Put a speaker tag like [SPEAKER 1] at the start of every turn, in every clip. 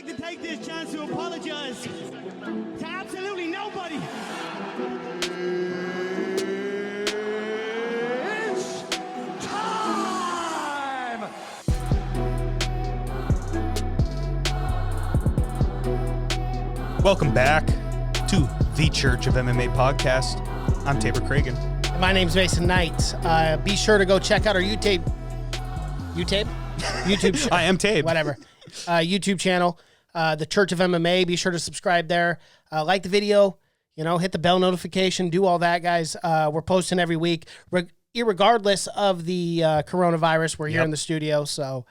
[SPEAKER 1] to take this chance to apologize to absolutely nobody. It's time!
[SPEAKER 2] Welcome back to the Church of MMA podcast. I'm Tabor Cragen.
[SPEAKER 3] My name's Mason Knight. Be sure to go check out our YouTube
[SPEAKER 2] I am Tabe.
[SPEAKER 3] whatever. YouTube channel, the Church of MMA. Be sure to subscribe there. Like the video, hit the bell notification, do all that, guys. We're posting every week, irregardless of the coronavirus. We're here in the studio, so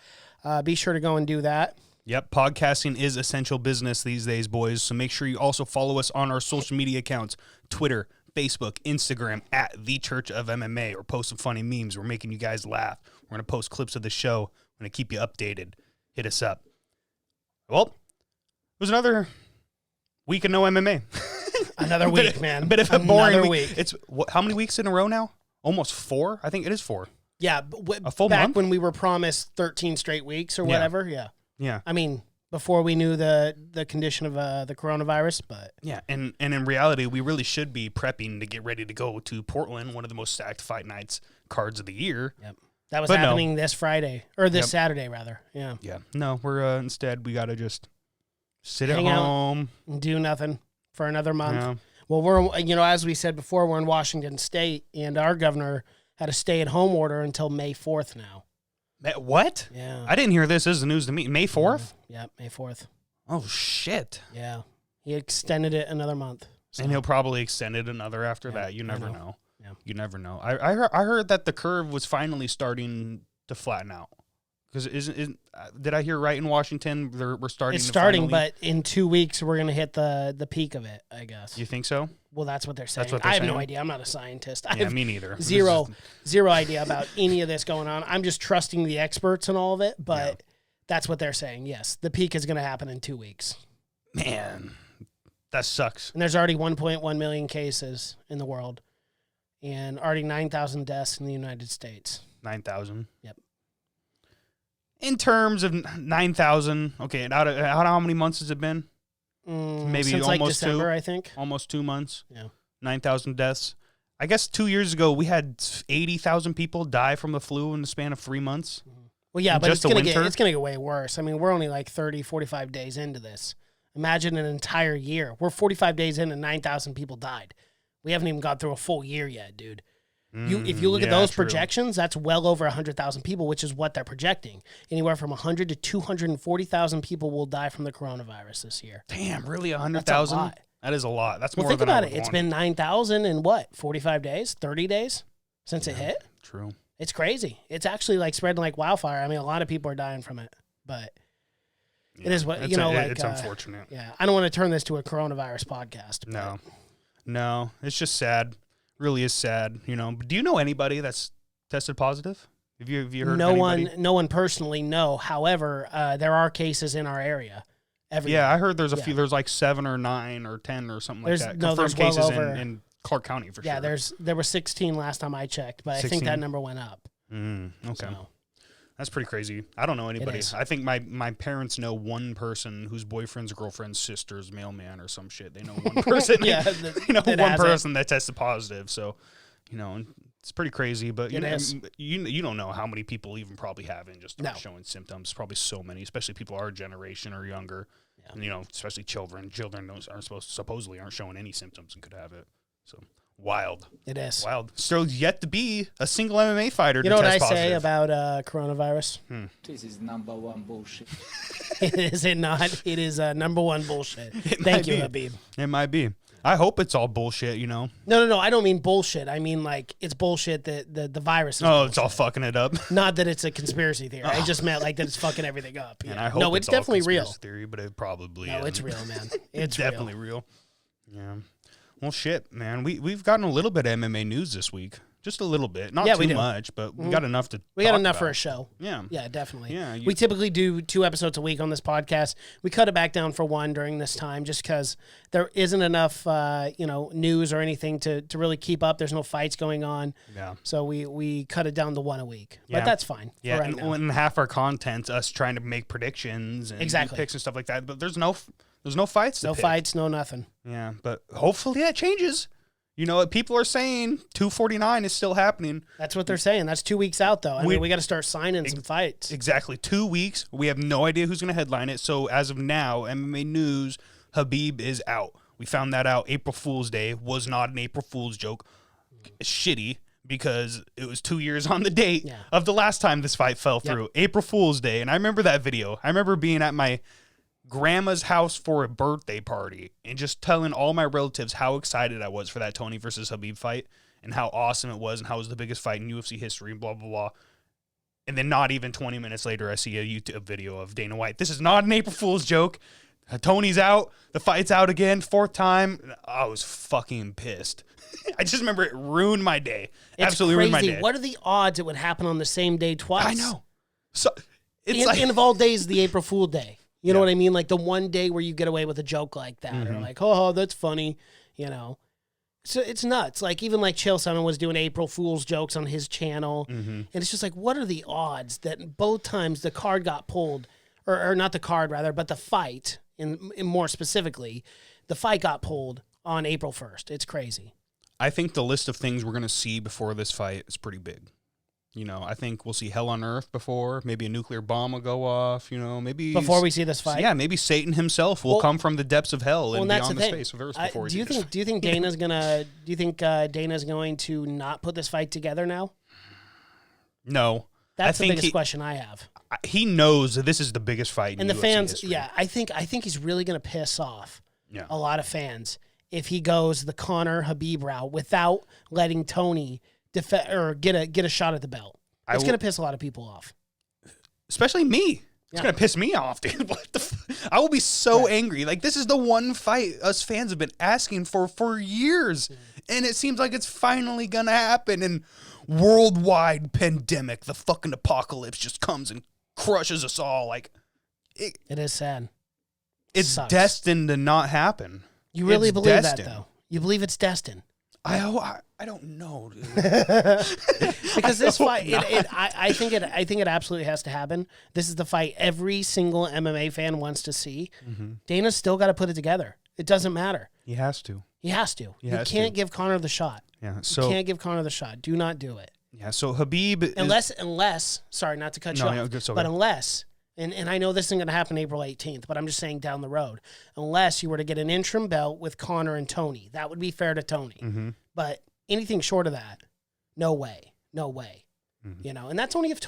[SPEAKER 3] be sure to go and do that.
[SPEAKER 2] Yep, podcasting is essential business these days, boys. So make sure you also follow us on our social media accounts, Twitter, Facebook, Instagram, at The Church of MMA, or post some funny memes. We're making you guys laugh. We're going to post clips of the show. We're going to keep you updated. Hit us up. Well, it was another week of no MMA.
[SPEAKER 3] Another week, man.
[SPEAKER 2] A bit of a boring
[SPEAKER 3] week.
[SPEAKER 2] It's how many weeks in a row now? Almost 4? I think it is 4.
[SPEAKER 3] Yeah,
[SPEAKER 2] a full
[SPEAKER 3] back
[SPEAKER 2] month?
[SPEAKER 3] When we were promised 13 straight weeks or whatever, yeah.
[SPEAKER 2] Yeah.
[SPEAKER 3] I mean, before we knew the condition of the coronavirus, but...
[SPEAKER 2] Yeah, and in reality, we really should be prepping to get ready to go to Portland, one of the most stacked fight nights cards of the year.
[SPEAKER 3] Yep. That was happening this Friday, or this Saturday, rather. Yeah.
[SPEAKER 2] Yeah. No, we're instead, we got to just sit
[SPEAKER 3] Hang
[SPEAKER 2] at
[SPEAKER 3] out
[SPEAKER 2] home.
[SPEAKER 3] And do nothing for another month.
[SPEAKER 2] Yeah.
[SPEAKER 3] Well, we're, as we said before, we're in Washington State, and our governor had a stay-at-home order until May 4th now.
[SPEAKER 2] What?
[SPEAKER 3] Yeah.
[SPEAKER 2] I didn't hear this. This is the news to me. May 4th?
[SPEAKER 3] Yeah, May 4th.
[SPEAKER 2] Oh, shit.
[SPEAKER 3] Yeah. He extended it another month. So.
[SPEAKER 2] And he'll probably extend it another after that. You never know.
[SPEAKER 3] Yeah.
[SPEAKER 2] You never know. I heard that the curve was finally starting to flatten out. Because did I hear right in Washington? We're starting.
[SPEAKER 3] It's
[SPEAKER 2] to
[SPEAKER 3] starting,
[SPEAKER 2] finally...
[SPEAKER 3] but in 2 weeks we're gonna hit the peak of it, I guess.
[SPEAKER 2] You think so?
[SPEAKER 3] Well, that's what they're saying.
[SPEAKER 2] That's what they're
[SPEAKER 3] I have
[SPEAKER 2] saying?
[SPEAKER 3] no idea. I'm not a scientist. I
[SPEAKER 2] Yeah,
[SPEAKER 3] have
[SPEAKER 2] me neither.
[SPEAKER 3] Zero idea about any of this going on. I'm just trusting the experts and all of it. But that's what they're saying. Yes, the peak is gonna happen in 2 weeks.
[SPEAKER 2] Man, that sucks.
[SPEAKER 3] And there's already 1.1 million cases in the world, and already 9,000 deaths in the United States.
[SPEAKER 2] 9,000.
[SPEAKER 3] Yep.
[SPEAKER 2] In terms of 9,000, okay, and out of how many months has it been? Maybe
[SPEAKER 3] since
[SPEAKER 2] almost
[SPEAKER 3] like December,
[SPEAKER 2] 2.
[SPEAKER 3] I think.
[SPEAKER 2] Almost 2 months.
[SPEAKER 3] Yeah.
[SPEAKER 2] 9,000 deaths. I guess 2 years ago we had 80,000 people die from the flu in the span of 3 months.
[SPEAKER 3] Well, yeah, but
[SPEAKER 2] Just
[SPEAKER 3] it's
[SPEAKER 2] the
[SPEAKER 3] gonna
[SPEAKER 2] winter?
[SPEAKER 3] get way worse. I mean, we're only like 30, 45 days into this. Imagine an entire year. We're 45 days in and 9,000 people died. We haven't even got through a full year yet, dude. If you look at those projections, that's well over 100,000 people, which is what they're projecting. Anywhere from 100 to 240,000 people will die from the coronavirus this year.
[SPEAKER 2] Damn, really 100,000? That is a lot. That's more
[SPEAKER 3] think
[SPEAKER 2] than I
[SPEAKER 3] about
[SPEAKER 2] would
[SPEAKER 3] it. It's
[SPEAKER 2] want.
[SPEAKER 3] been 9,000 in what, 45 days, 30 days since it hit?
[SPEAKER 2] True.
[SPEAKER 3] It's crazy. It's actually like spreading like wildfire. I mean, a lot of people are dying from it, but it is what,
[SPEAKER 2] it's unfortunate.
[SPEAKER 3] Yeah. I don't want to turn this to a coronavirus podcast.
[SPEAKER 2] No, it's just sad. Really is sad, But do you know anybody that's tested positive? Have you heard of anybody?
[SPEAKER 3] No one personally, no. However, there are cases in our area.
[SPEAKER 2] Yeah, I heard there's a few. There's like 7 or 9 or 10 or something like that. Confirmed
[SPEAKER 3] there's
[SPEAKER 2] cases
[SPEAKER 3] well over,
[SPEAKER 2] in Clark County for sure.
[SPEAKER 3] Yeah, there were 16 last time I checked, but 16? I think that number went up.
[SPEAKER 2] Okay.
[SPEAKER 3] So.
[SPEAKER 2] That's pretty crazy. I don't know anybody.
[SPEAKER 3] It is.
[SPEAKER 2] I think my parents know one person whose boyfriend's girlfriend's sister's mailman or some shit. They know one person. One person that tested positive. So, it's pretty crazy. But you don't know how many people even probably have and just start showing symptoms. Probably so many, especially people our generation or younger. Yeah. And, especially children. Children supposedly aren't showing any symptoms and could have it. So. Wild. It is. Wild. So yet to be a single MMA fighter to test positive.
[SPEAKER 3] You know what I say about coronavirus?
[SPEAKER 4] This is number one bullshit.
[SPEAKER 3] Is it not? It is number one bullshit. Thank you, Habib.
[SPEAKER 2] It might be. I hope it's all bullshit, No,
[SPEAKER 3] I don't mean bullshit. I mean, like, it's bullshit that the virus is bullshit.
[SPEAKER 2] It's all fucking it up.
[SPEAKER 3] Not that it's a conspiracy theory. I just meant, like, that it's fucking everything up.
[SPEAKER 2] And I hope
[SPEAKER 3] it's definitely real.
[SPEAKER 2] Theory, but it probably
[SPEAKER 3] No,
[SPEAKER 2] isn't.
[SPEAKER 3] it's real, man. It's
[SPEAKER 2] definitely real. Yeah. Well, shit, man. We've gotten a little bit of MMA news this week. just a little bit, not
[SPEAKER 3] we
[SPEAKER 2] too
[SPEAKER 3] do.
[SPEAKER 2] much, but we got enough to.
[SPEAKER 3] We got
[SPEAKER 2] talk
[SPEAKER 3] enough
[SPEAKER 2] about.
[SPEAKER 3] for a show.
[SPEAKER 2] Yeah,
[SPEAKER 3] Definitely.
[SPEAKER 2] Yeah,
[SPEAKER 3] we typically do 2 episodes a week on this podcast. We cut it back down for 1 during this time, just because there isn't enough, news or anything to really keep up. There's no fights going on.
[SPEAKER 2] Yeah.
[SPEAKER 3] So we cut it down to 1 a week,
[SPEAKER 2] Yeah.
[SPEAKER 3] but that's fine.
[SPEAKER 2] Yeah,
[SPEAKER 3] for right
[SPEAKER 2] and
[SPEAKER 3] now.
[SPEAKER 2] when half our content's us trying to make predictions and
[SPEAKER 3] Exactly.
[SPEAKER 2] picks and stuff like that, but there's no fights.
[SPEAKER 3] No
[SPEAKER 2] to pick.
[SPEAKER 3] fights, no nothing.
[SPEAKER 2] Yeah, but hopefully that changes. You know what people are saying? 249 is still happening.
[SPEAKER 3] That's what they're saying. That's 2 weeks out, though. I mean, we got to start signing some fights.
[SPEAKER 2] Exactly. 2 weeks. We have no idea who's going to headline it. So as of now, MMA News, Khabib is out. We found that out. April Fool's Day was not an April Fool's joke. Shitty, because it was 2 years on the date of the last time this fight fell through. April Fool's Day. And I remember that video. I remember being at my grandma's house for a birthday party and just telling all my relatives how excited I was for that Tony versus Khabib fight and how awesome it was and how it was the biggest fight in UFC history and blah, blah, blah. And then not even 20 minutes later, I see a YouTube video of Dana White. This is not an April Fool's joke. Tony's out. The fight's out again. 4th time. I was fucking pissed. I just remember it ruined my day.
[SPEAKER 3] It's
[SPEAKER 2] Absolutely
[SPEAKER 3] crazy.
[SPEAKER 2] ruined my day.
[SPEAKER 3] What are the odds it would happen on the same day twice?
[SPEAKER 2] I know. So it's like,
[SPEAKER 3] and of all days, the April Fool Day. You know what I mean? Like the one day where you get away with a joke like that, or like, oh, that's funny, So it's nuts. Like even like Chael Sonnen was doing April Fool's jokes on his channel, and it's just like, what are the odds that both times the card got pulled, or not the card rather, but the fight, and more specifically, the fight got pulled on April 1st. It's crazy.
[SPEAKER 2] I think the list of things we're going to see before this fight is pretty big. I think we'll see hell on earth before. Maybe a nuclear bomb will go off. Maybe
[SPEAKER 3] Before we see this fight,
[SPEAKER 2] maybe Satan himself will come from the depths of hell and
[SPEAKER 3] that's
[SPEAKER 2] beyond
[SPEAKER 3] the
[SPEAKER 2] the
[SPEAKER 3] thing.
[SPEAKER 2] space of earth before
[SPEAKER 3] do you think Dana's gonna? Do you think Dana's going to not put this fight together now?
[SPEAKER 2] No,
[SPEAKER 3] That's
[SPEAKER 2] I
[SPEAKER 3] the
[SPEAKER 2] think
[SPEAKER 3] biggest question I have.
[SPEAKER 2] he knows that this is the biggest fight
[SPEAKER 3] And
[SPEAKER 2] in
[SPEAKER 3] the
[SPEAKER 2] UFC
[SPEAKER 3] fans,
[SPEAKER 2] history.
[SPEAKER 3] yeah, I think he's really gonna piss off
[SPEAKER 2] Yeah.
[SPEAKER 3] a lot of fans if he goes the Conor Khabib route without letting Tony get a shot at the belt. It's going to piss a lot of people off.
[SPEAKER 2] Especially me. It's going to piss me off, dude. What the I will be so angry. Like, this is the one fight us fans have been asking for years. And it seems like it's finally going to happen. And worldwide pandemic, the fucking apocalypse just comes and crushes us all. Like,
[SPEAKER 3] it is sad.
[SPEAKER 2] It's
[SPEAKER 3] Sucks.
[SPEAKER 2] destined to not happen.
[SPEAKER 3] You really believe
[SPEAKER 2] destined.
[SPEAKER 3] that, though? You believe it's destined?
[SPEAKER 2] I don't know, dude.
[SPEAKER 3] Because this fight, I think it absolutely has to happen. This is the fight every single MMA fan wants to see. Dana's still got to put it together. It doesn't matter.
[SPEAKER 2] He has to.
[SPEAKER 3] He has to.
[SPEAKER 2] He
[SPEAKER 3] You
[SPEAKER 2] has
[SPEAKER 3] can't
[SPEAKER 2] to.
[SPEAKER 3] give Conor the shot.
[SPEAKER 2] Yeah.
[SPEAKER 3] You
[SPEAKER 2] So
[SPEAKER 3] can't give Conor the shot. Do not do it.
[SPEAKER 2] yeah. So Khabib,
[SPEAKER 3] Unless, sorry, not to cut you
[SPEAKER 2] No,
[SPEAKER 3] off,
[SPEAKER 2] yeah, it's okay.
[SPEAKER 3] but unless, and I know this isn't going to happen April 18th, but I'm just saying down the road, unless you were to get an interim belt with Conor and Tony, that would be fair to Tony. But anything short of that, no way. And that's only if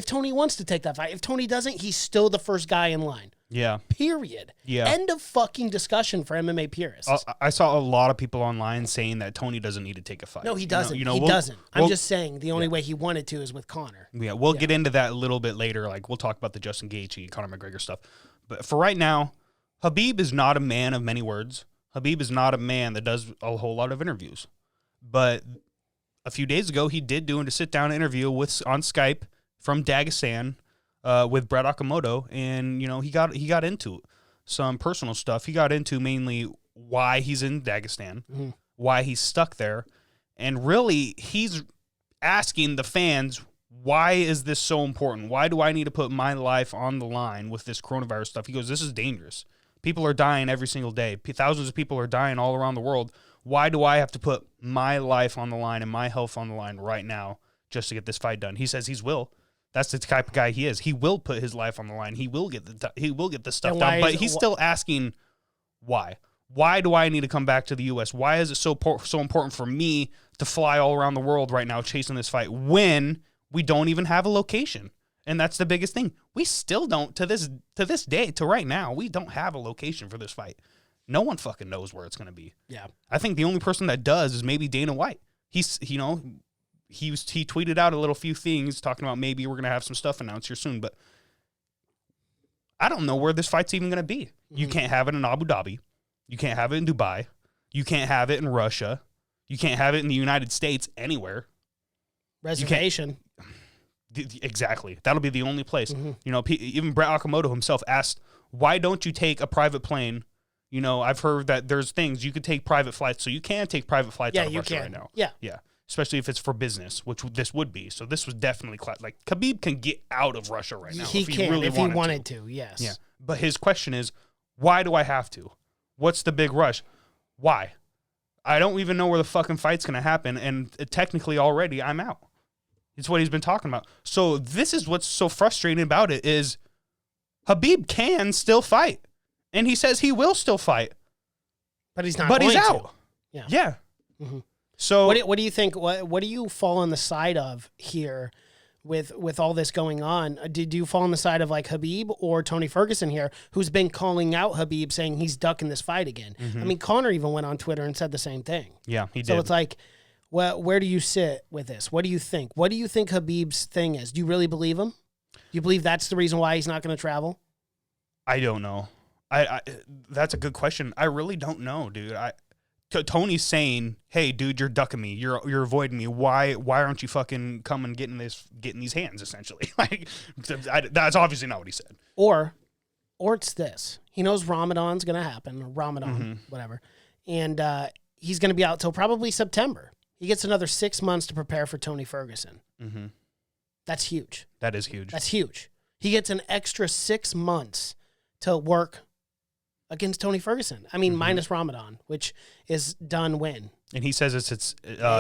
[SPEAKER 3] Tony wants to take that fight. If Tony doesn't, he's still the first guy in line.
[SPEAKER 2] Yeah.
[SPEAKER 3] Period.
[SPEAKER 2] Yeah.
[SPEAKER 3] End of fucking discussion for MMA purists.
[SPEAKER 2] I saw a lot of people online saying that Tony doesn't need to take a fight.
[SPEAKER 3] No, he doesn't.
[SPEAKER 2] He
[SPEAKER 3] doesn't. I'm just saying the only way he wanted to is with Conor.
[SPEAKER 2] Yeah, we'll get into that a little bit later. Like, we'll talk about the Justin Gaethje, Conor McGregor stuff. But for right now, Khabib is not a man of many words. Khabib is not a man that does a whole lot of interviews. But a few days ago, he did do a sit-down interview on Skype from Dagestan with Brett Okamoto, and he got into some personal stuff. He got into mainly why he's in Dagestan, why he's stuck there, and really he's asking the fans, why is this so important? Why do I need to put my life on the line with this coronavirus stuff? He goes, this is dangerous. People are dying every single day. Thousands of people are dying all around the world. Why do I have to put my life on the line and my health on the line right now just to get this fight done? He says he will. That's the type of guy he is. He will put his life on the line. He will get the stuff done. But he's still asking why. Why do I need to come back to the U.S.? Why is it so important for me to fly all around the world right now chasing this fight when we don't even have a location? And that's the biggest thing. We still don't, to this day, to right now, we don't have a location for this fight. No one fucking knows where it's going to be.
[SPEAKER 3] Yeah.
[SPEAKER 2] I think the only person that does is maybe Dana White. He tweeted out a few things talking about maybe we're going to have some stuff announced here soon, but I don't know where this fight's even going to be. You can't have it in Abu Dhabi. You can't have it in Dubai. You can't have it in Russia. You can't have it in the United States anywhere.
[SPEAKER 3] Reservation.
[SPEAKER 2] Exactly. That'll be the only place.
[SPEAKER 3] Mm-hmm.
[SPEAKER 2] You know, even Brett Okamoto himself asked, why don't you take a private plane? You know, I've heard that there's things you could take private flights, so you can take private flights out of Russia right now.
[SPEAKER 3] Yeah.
[SPEAKER 2] Yeah. Especially if it's for business, which this would be. So this was definitely like Khabib can get out of Russia right now.
[SPEAKER 3] He can
[SPEAKER 2] really
[SPEAKER 3] if he wanted to. Yes.
[SPEAKER 2] Yeah. But his question is, why do I have to? What's the big rush? Why? I don't even know where the fucking fight's going to happen. And technically already I'm out. It's what he's been talking about. So this is what's so frustrating about it is Khabib can still fight. And he says he will still fight.
[SPEAKER 3] But he's not
[SPEAKER 2] But
[SPEAKER 3] going
[SPEAKER 2] he's
[SPEAKER 3] to.
[SPEAKER 2] out.
[SPEAKER 3] Yeah.
[SPEAKER 2] Yeah.
[SPEAKER 3] Mm-hmm.
[SPEAKER 2] So
[SPEAKER 3] what do you think? What do you fall on the side of here with all this going on? Did you fall on the side of like Khabib or Tony Ferguson here, who's been calling out Khabib saying he's ducking this fight again?
[SPEAKER 2] Mm-hmm.
[SPEAKER 3] I mean, Conor even went on Twitter and said the same thing.
[SPEAKER 2] yeah, he did.
[SPEAKER 3] So it's like, where do you sit with this? What do you think? What do you think Khabib's thing is? Do you really believe him? Do you believe that's the reason why he's not going to travel?
[SPEAKER 2] I don't know. I that's a good question. I really don't know, dude. Tony's saying, "Hey, dude, you're ducking me. You're avoiding me. Why aren't you fucking coming getting these hands?" Essentially, like that's obviously not what he said.
[SPEAKER 3] Or it's this. He knows Ramadan's going to happen, or Ramadan, whatever, and he's going to be out till probably September. He gets another 6 months to prepare for Tony Ferguson.
[SPEAKER 2] Mm-hmm.
[SPEAKER 3] That's huge.
[SPEAKER 2] That is huge.
[SPEAKER 3] That's huge. He gets an extra 6 months to work against Tony Ferguson. I mean, minus Ramadan, which is done when?
[SPEAKER 2] And he says it's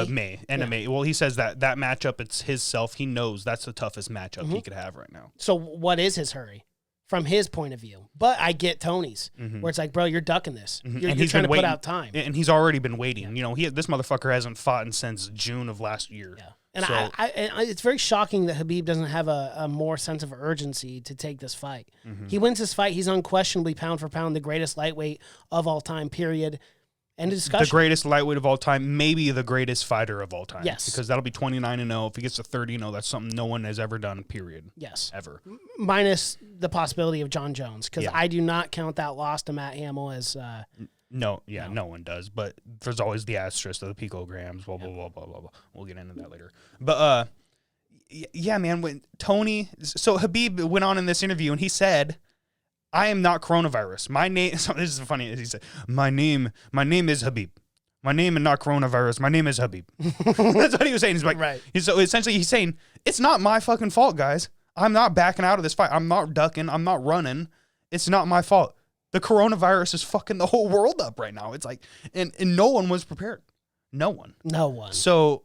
[SPEAKER 2] May, end of May. Well, he says that matchup, it's his self. He knows that's the toughest matchup he could have right now.
[SPEAKER 3] So what is his hurry from his point of view? But I get Tony's, where it's like, bro, you're ducking this. You're trying to put out time.
[SPEAKER 2] And he's already been waiting. You know, this motherfucker hasn't fought since June of last year.
[SPEAKER 3] Yeah. And
[SPEAKER 2] so,
[SPEAKER 3] it's very shocking that Khabib doesn't have a more sense of urgency to take this fight. He wins this fight. He's unquestionably pound for pound the greatest lightweight of all time, period. End of discussion.
[SPEAKER 2] The greatest lightweight of all time, maybe the greatest fighter of all time.
[SPEAKER 3] Yes.
[SPEAKER 2] Because that'll be 29-0. If he gets to 30-0, that's something no one has ever done, period.
[SPEAKER 3] Yes.
[SPEAKER 2] Ever.
[SPEAKER 3] Minus the possibility of John Jones, because I do not count that loss to Matt Hamill as...
[SPEAKER 2] No one does. But there's always the asterisk of the picograms, blah, blah, blah, blah, blah, blah. We'll get into that later. But, yeah, man, when Tony... So Khabib went on in this interview, and he said... I am not coronavirus. My name. So this is funny. He said, "My name is Khabib. My name is not coronavirus. My name is Khabib." That's what he was saying. He's like,
[SPEAKER 3] right.
[SPEAKER 2] So essentially, he's saying it's not my fucking fault, guys. I'm not backing out of this fight. I'm not ducking. I'm not running. It's not my fault. The coronavirus is fucking the whole world up right now. It's like, and no one was prepared. No one. So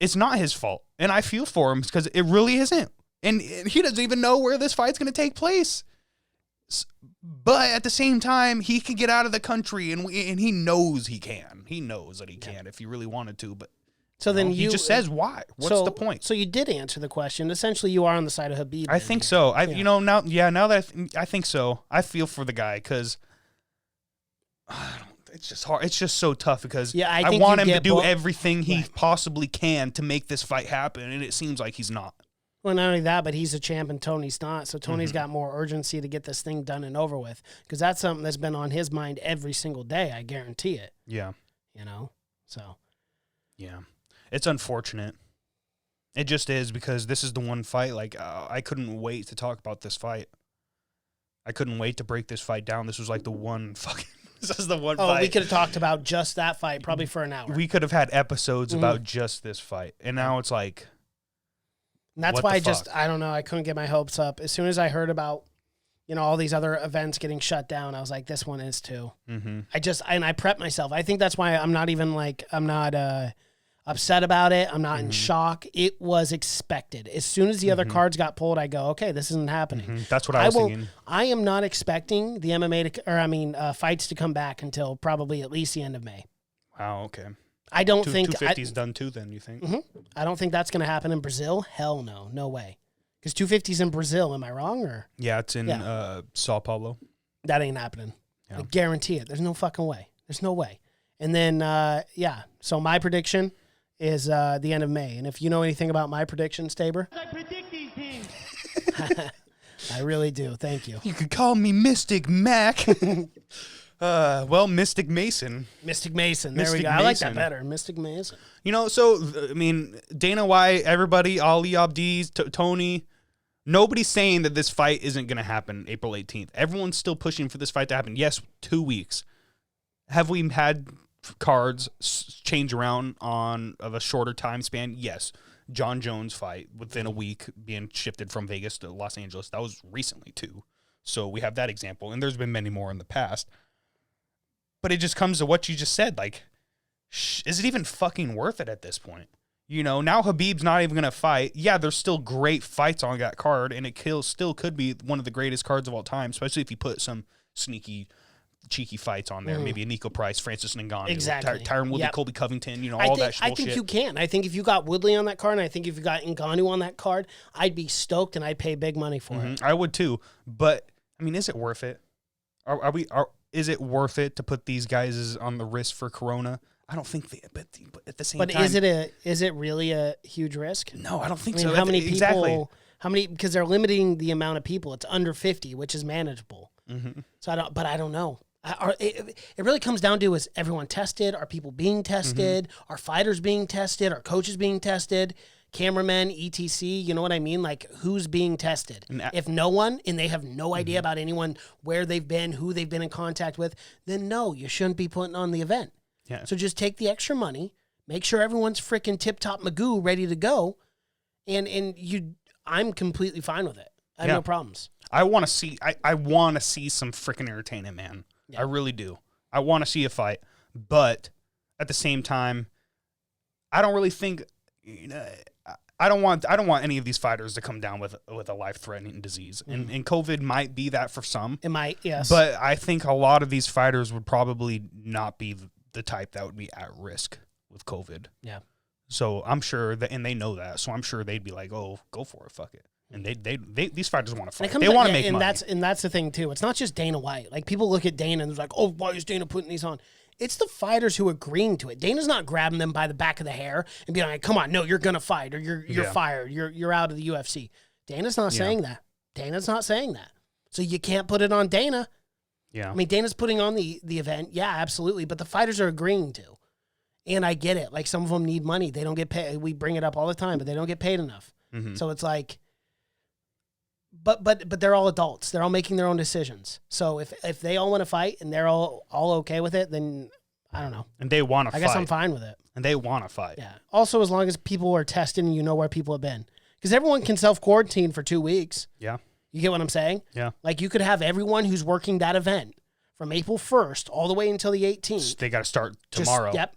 [SPEAKER 2] it's not his fault, and I feel for him because it really isn't. And he doesn't even know where this fight's going to take place. But at the same time, he can get out of the country, and he knows he can. He knows that he can if he really wanted to. But
[SPEAKER 3] so then
[SPEAKER 2] he just says why? What's the point?
[SPEAKER 3] So you did answer the question. Essentially, you are on the side of Khabib.
[SPEAKER 2] I think so. Now that I think so. I feel for the guy because it's just hard. It's just so tough because I want him to do everything he possibly can to make this fight happen, and it seems like he's not.
[SPEAKER 3] Well, not only that, but he's a champ and Tony's not. So Tony's got more urgency to get this thing done and over with because that's something that's been on his mind every single day. I guarantee it.
[SPEAKER 2] Yeah.
[SPEAKER 3] So.
[SPEAKER 2] Yeah. It's unfortunate. It just is because this is the one fight. Like, I couldn't wait to talk about this fight. I couldn't wait to break this fight down. This was like the one fucking... This is the one fight.
[SPEAKER 3] Oh, we could have talked about just that fight probably for an hour.
[SPEAKER 2] We could have had episodes about just this fight. And now it's like...
[SPEAKER 3] And that's why I don't know, I couldn't get my hopes up. As soon as I heard about, all these other events getting shut down, I was like, this one is too. Mm-hmm. I prepped myself. I think that's why I'm not even upset about it. I'm not in shock. It was expected. As soon as the other cards got pulled, I go, okay, this isn't happening.
[SPEAKER 2] That's what I was thinking.
[SPEAKER 3] I am not expecting the MMA fights to come back until probably at least the end of May.
[SPEAKER 2] Wow, okay.
[SPEAKER 3] I don't think
[SPEAKER 2] 250's done too. Then you think?
[SPEAKER 3] I don't think that's going to happen in Brazil. Hell no, no way. Because 250's in Brazil. Am I wrong or?
[SPEAKER 2] Yeah, it's in Sao Paulo.
[SPEAKER 3] That ain't happening.
[SPEAKER 2] Yeah.
[SPEAKER 3] I guarantee it. There's no fucking way. There's no way. And then so my prediction is the end of May. And if you know anything about my predictions, Tabor,
[SPEAKER 1] I predict these things.
[SPEAKER 3] I really do. Thank you.
[SPEAKER 2] You could call me Mystic Mac. Well, Mystic Mason.
[SPEAKER 3] Mystic Mason. There
[SPEAKER 2] Mystic
[SPEAKER 3] we go. I like
[SPEAKER 2] Mason.
[SPEAKER 3] that better. Mystic Mason.
[SPEAKER 2] You know, so, I mean, Dana White, everybody, Ali Abdiz, Tony, nobody's saying that this fight isn't going to happen April 18th. Everyone's still pushing for this fight to happen. Yes, 2 weeks. Have we had cards change around of a shorter time span? Yes. John Jones fight within a week being shifted from Vegas to Los Angeles. That was recently, too. So we have that example, and there's been many more in the past. But it just comes to what you just said. Like, is it even fucking worth it at this point? You know, now Khabib's not even going to fight. Yeah, there's still great fights on that card, and it still could be one of the greatest cards of all time, especially if you put some sneaky, cheeky fights on there. Maybe a Nico Price, Francis Ngannou,
[SPEAKER 3] Exactly.
[SPEAKER 2] Tyron Woodley,
[SPEAKER 3] Yep.
[SPEAKER 2] Colby Covington, you know, all that
[SPEAKER 3] I
[SPEAKER 2] bullshit.
[SPEAKER 3] think you can. I think if you got Woodley on that card, and I think if you got Ngannou on that card, I'd be stoked, and I'd pay big money for it.
[SPEAKER 2] I would too. But, I mean, is it worth it? Is it worth it to put these guys on the wrist for Corona? I don't think but at the same time.
[SPEAKER 3] But is it really a huge risk?
[SPEAKER 2] No, I don't think
[SPEAKER 3] I mean,
[SPEAKER 2] so.
[SPEAKER 3] how many people?
[SPEAKER 2] Exactly.
[SPEAKER 3] How many? Because they're limiting the amount of people. It's under 50, which is manageable. So I don't know. It really comes down to, is everyone tested? Are people being tested? Are fighters being tested? Are coaches being tested? Cameramen, etc. You know what I mean? Like, who's being tested? If no one, and they have no idea about anyone, where they've been, who they've been in contact with, then no, you shouldn't be putting on the event.
[SPEAKER 2] Yeah.
[SPEAKER 3] So just take the extra money, make sure everyone's freaking tip-top Magoo ready to go, and I'm completely fine with it. I have no problems.
[SPEAKER 2] I want to see some freaking entertainment, man. Yeah. I really do. I want to see a fight, but at the same time, I don't really think, you know, I don't want any of these fighters to come down with a life-threatening disease, and COVID might be that for some.
[SPEAKER 3] It might, yes.
[SPEAKER 2] But I think a lot of these fighters would probably not be the type that would be at risk with COVID.
[SPEAKER 3] Yeah.
[SPEAKER 2] So I'm sure that, and they know that. So I'm sure they'd be like, "Oh, go for it, fuck it." And they these fighters want to fight. They want to make money.
[SPEAKER 3] And that's the thing too. It's not just Dana White. Like, people look at Dana and they're like, "Oh, why is Dana putting these on?" It's the fighters who are agreeing to it. Dana's not grabbing them by the back of the hair and being like, "Come on, no, you're gonna fight, or you're fired. You're out of the UFC." Dana's not saying that. Dana's not saying that. So you can't put it on Dana.
[SPEAKER 2] Yeah.
[SPEAKER 3] I mean, Dana's putting on the event. Yeah, absolutely. But the fighters are agreeing to. And I get it. Like, some of them need money. They don't get paid. We bring it up all the time, but they don't get paid enough. So it's like, but they're all adults. They're all making their own decisions. So if they all want to fight and they're all okay with it, then I don't know.
[SPEAKER 2] And they want to fight.
[SPEAKER 3] I guess I'm fine with it.
[SPEAKER 2] And they want to fight.
[SPEAKER 3] Yeah. Also, as long as people are tested and you know where people have been. Because everyone can self-quarantine for 2 weeks.
[SPEAKER 2] Yeah.
[SPEAKER 3] You get what I'm saying?
[SPEAKER 2] Yeah.
[SPEAKER 3] Like, you could have everyone who's working that event from April 1st all the way until the 18th.
[SPEAKER 2] They got to start tomorrow.
[SPEAKER 3] Yep.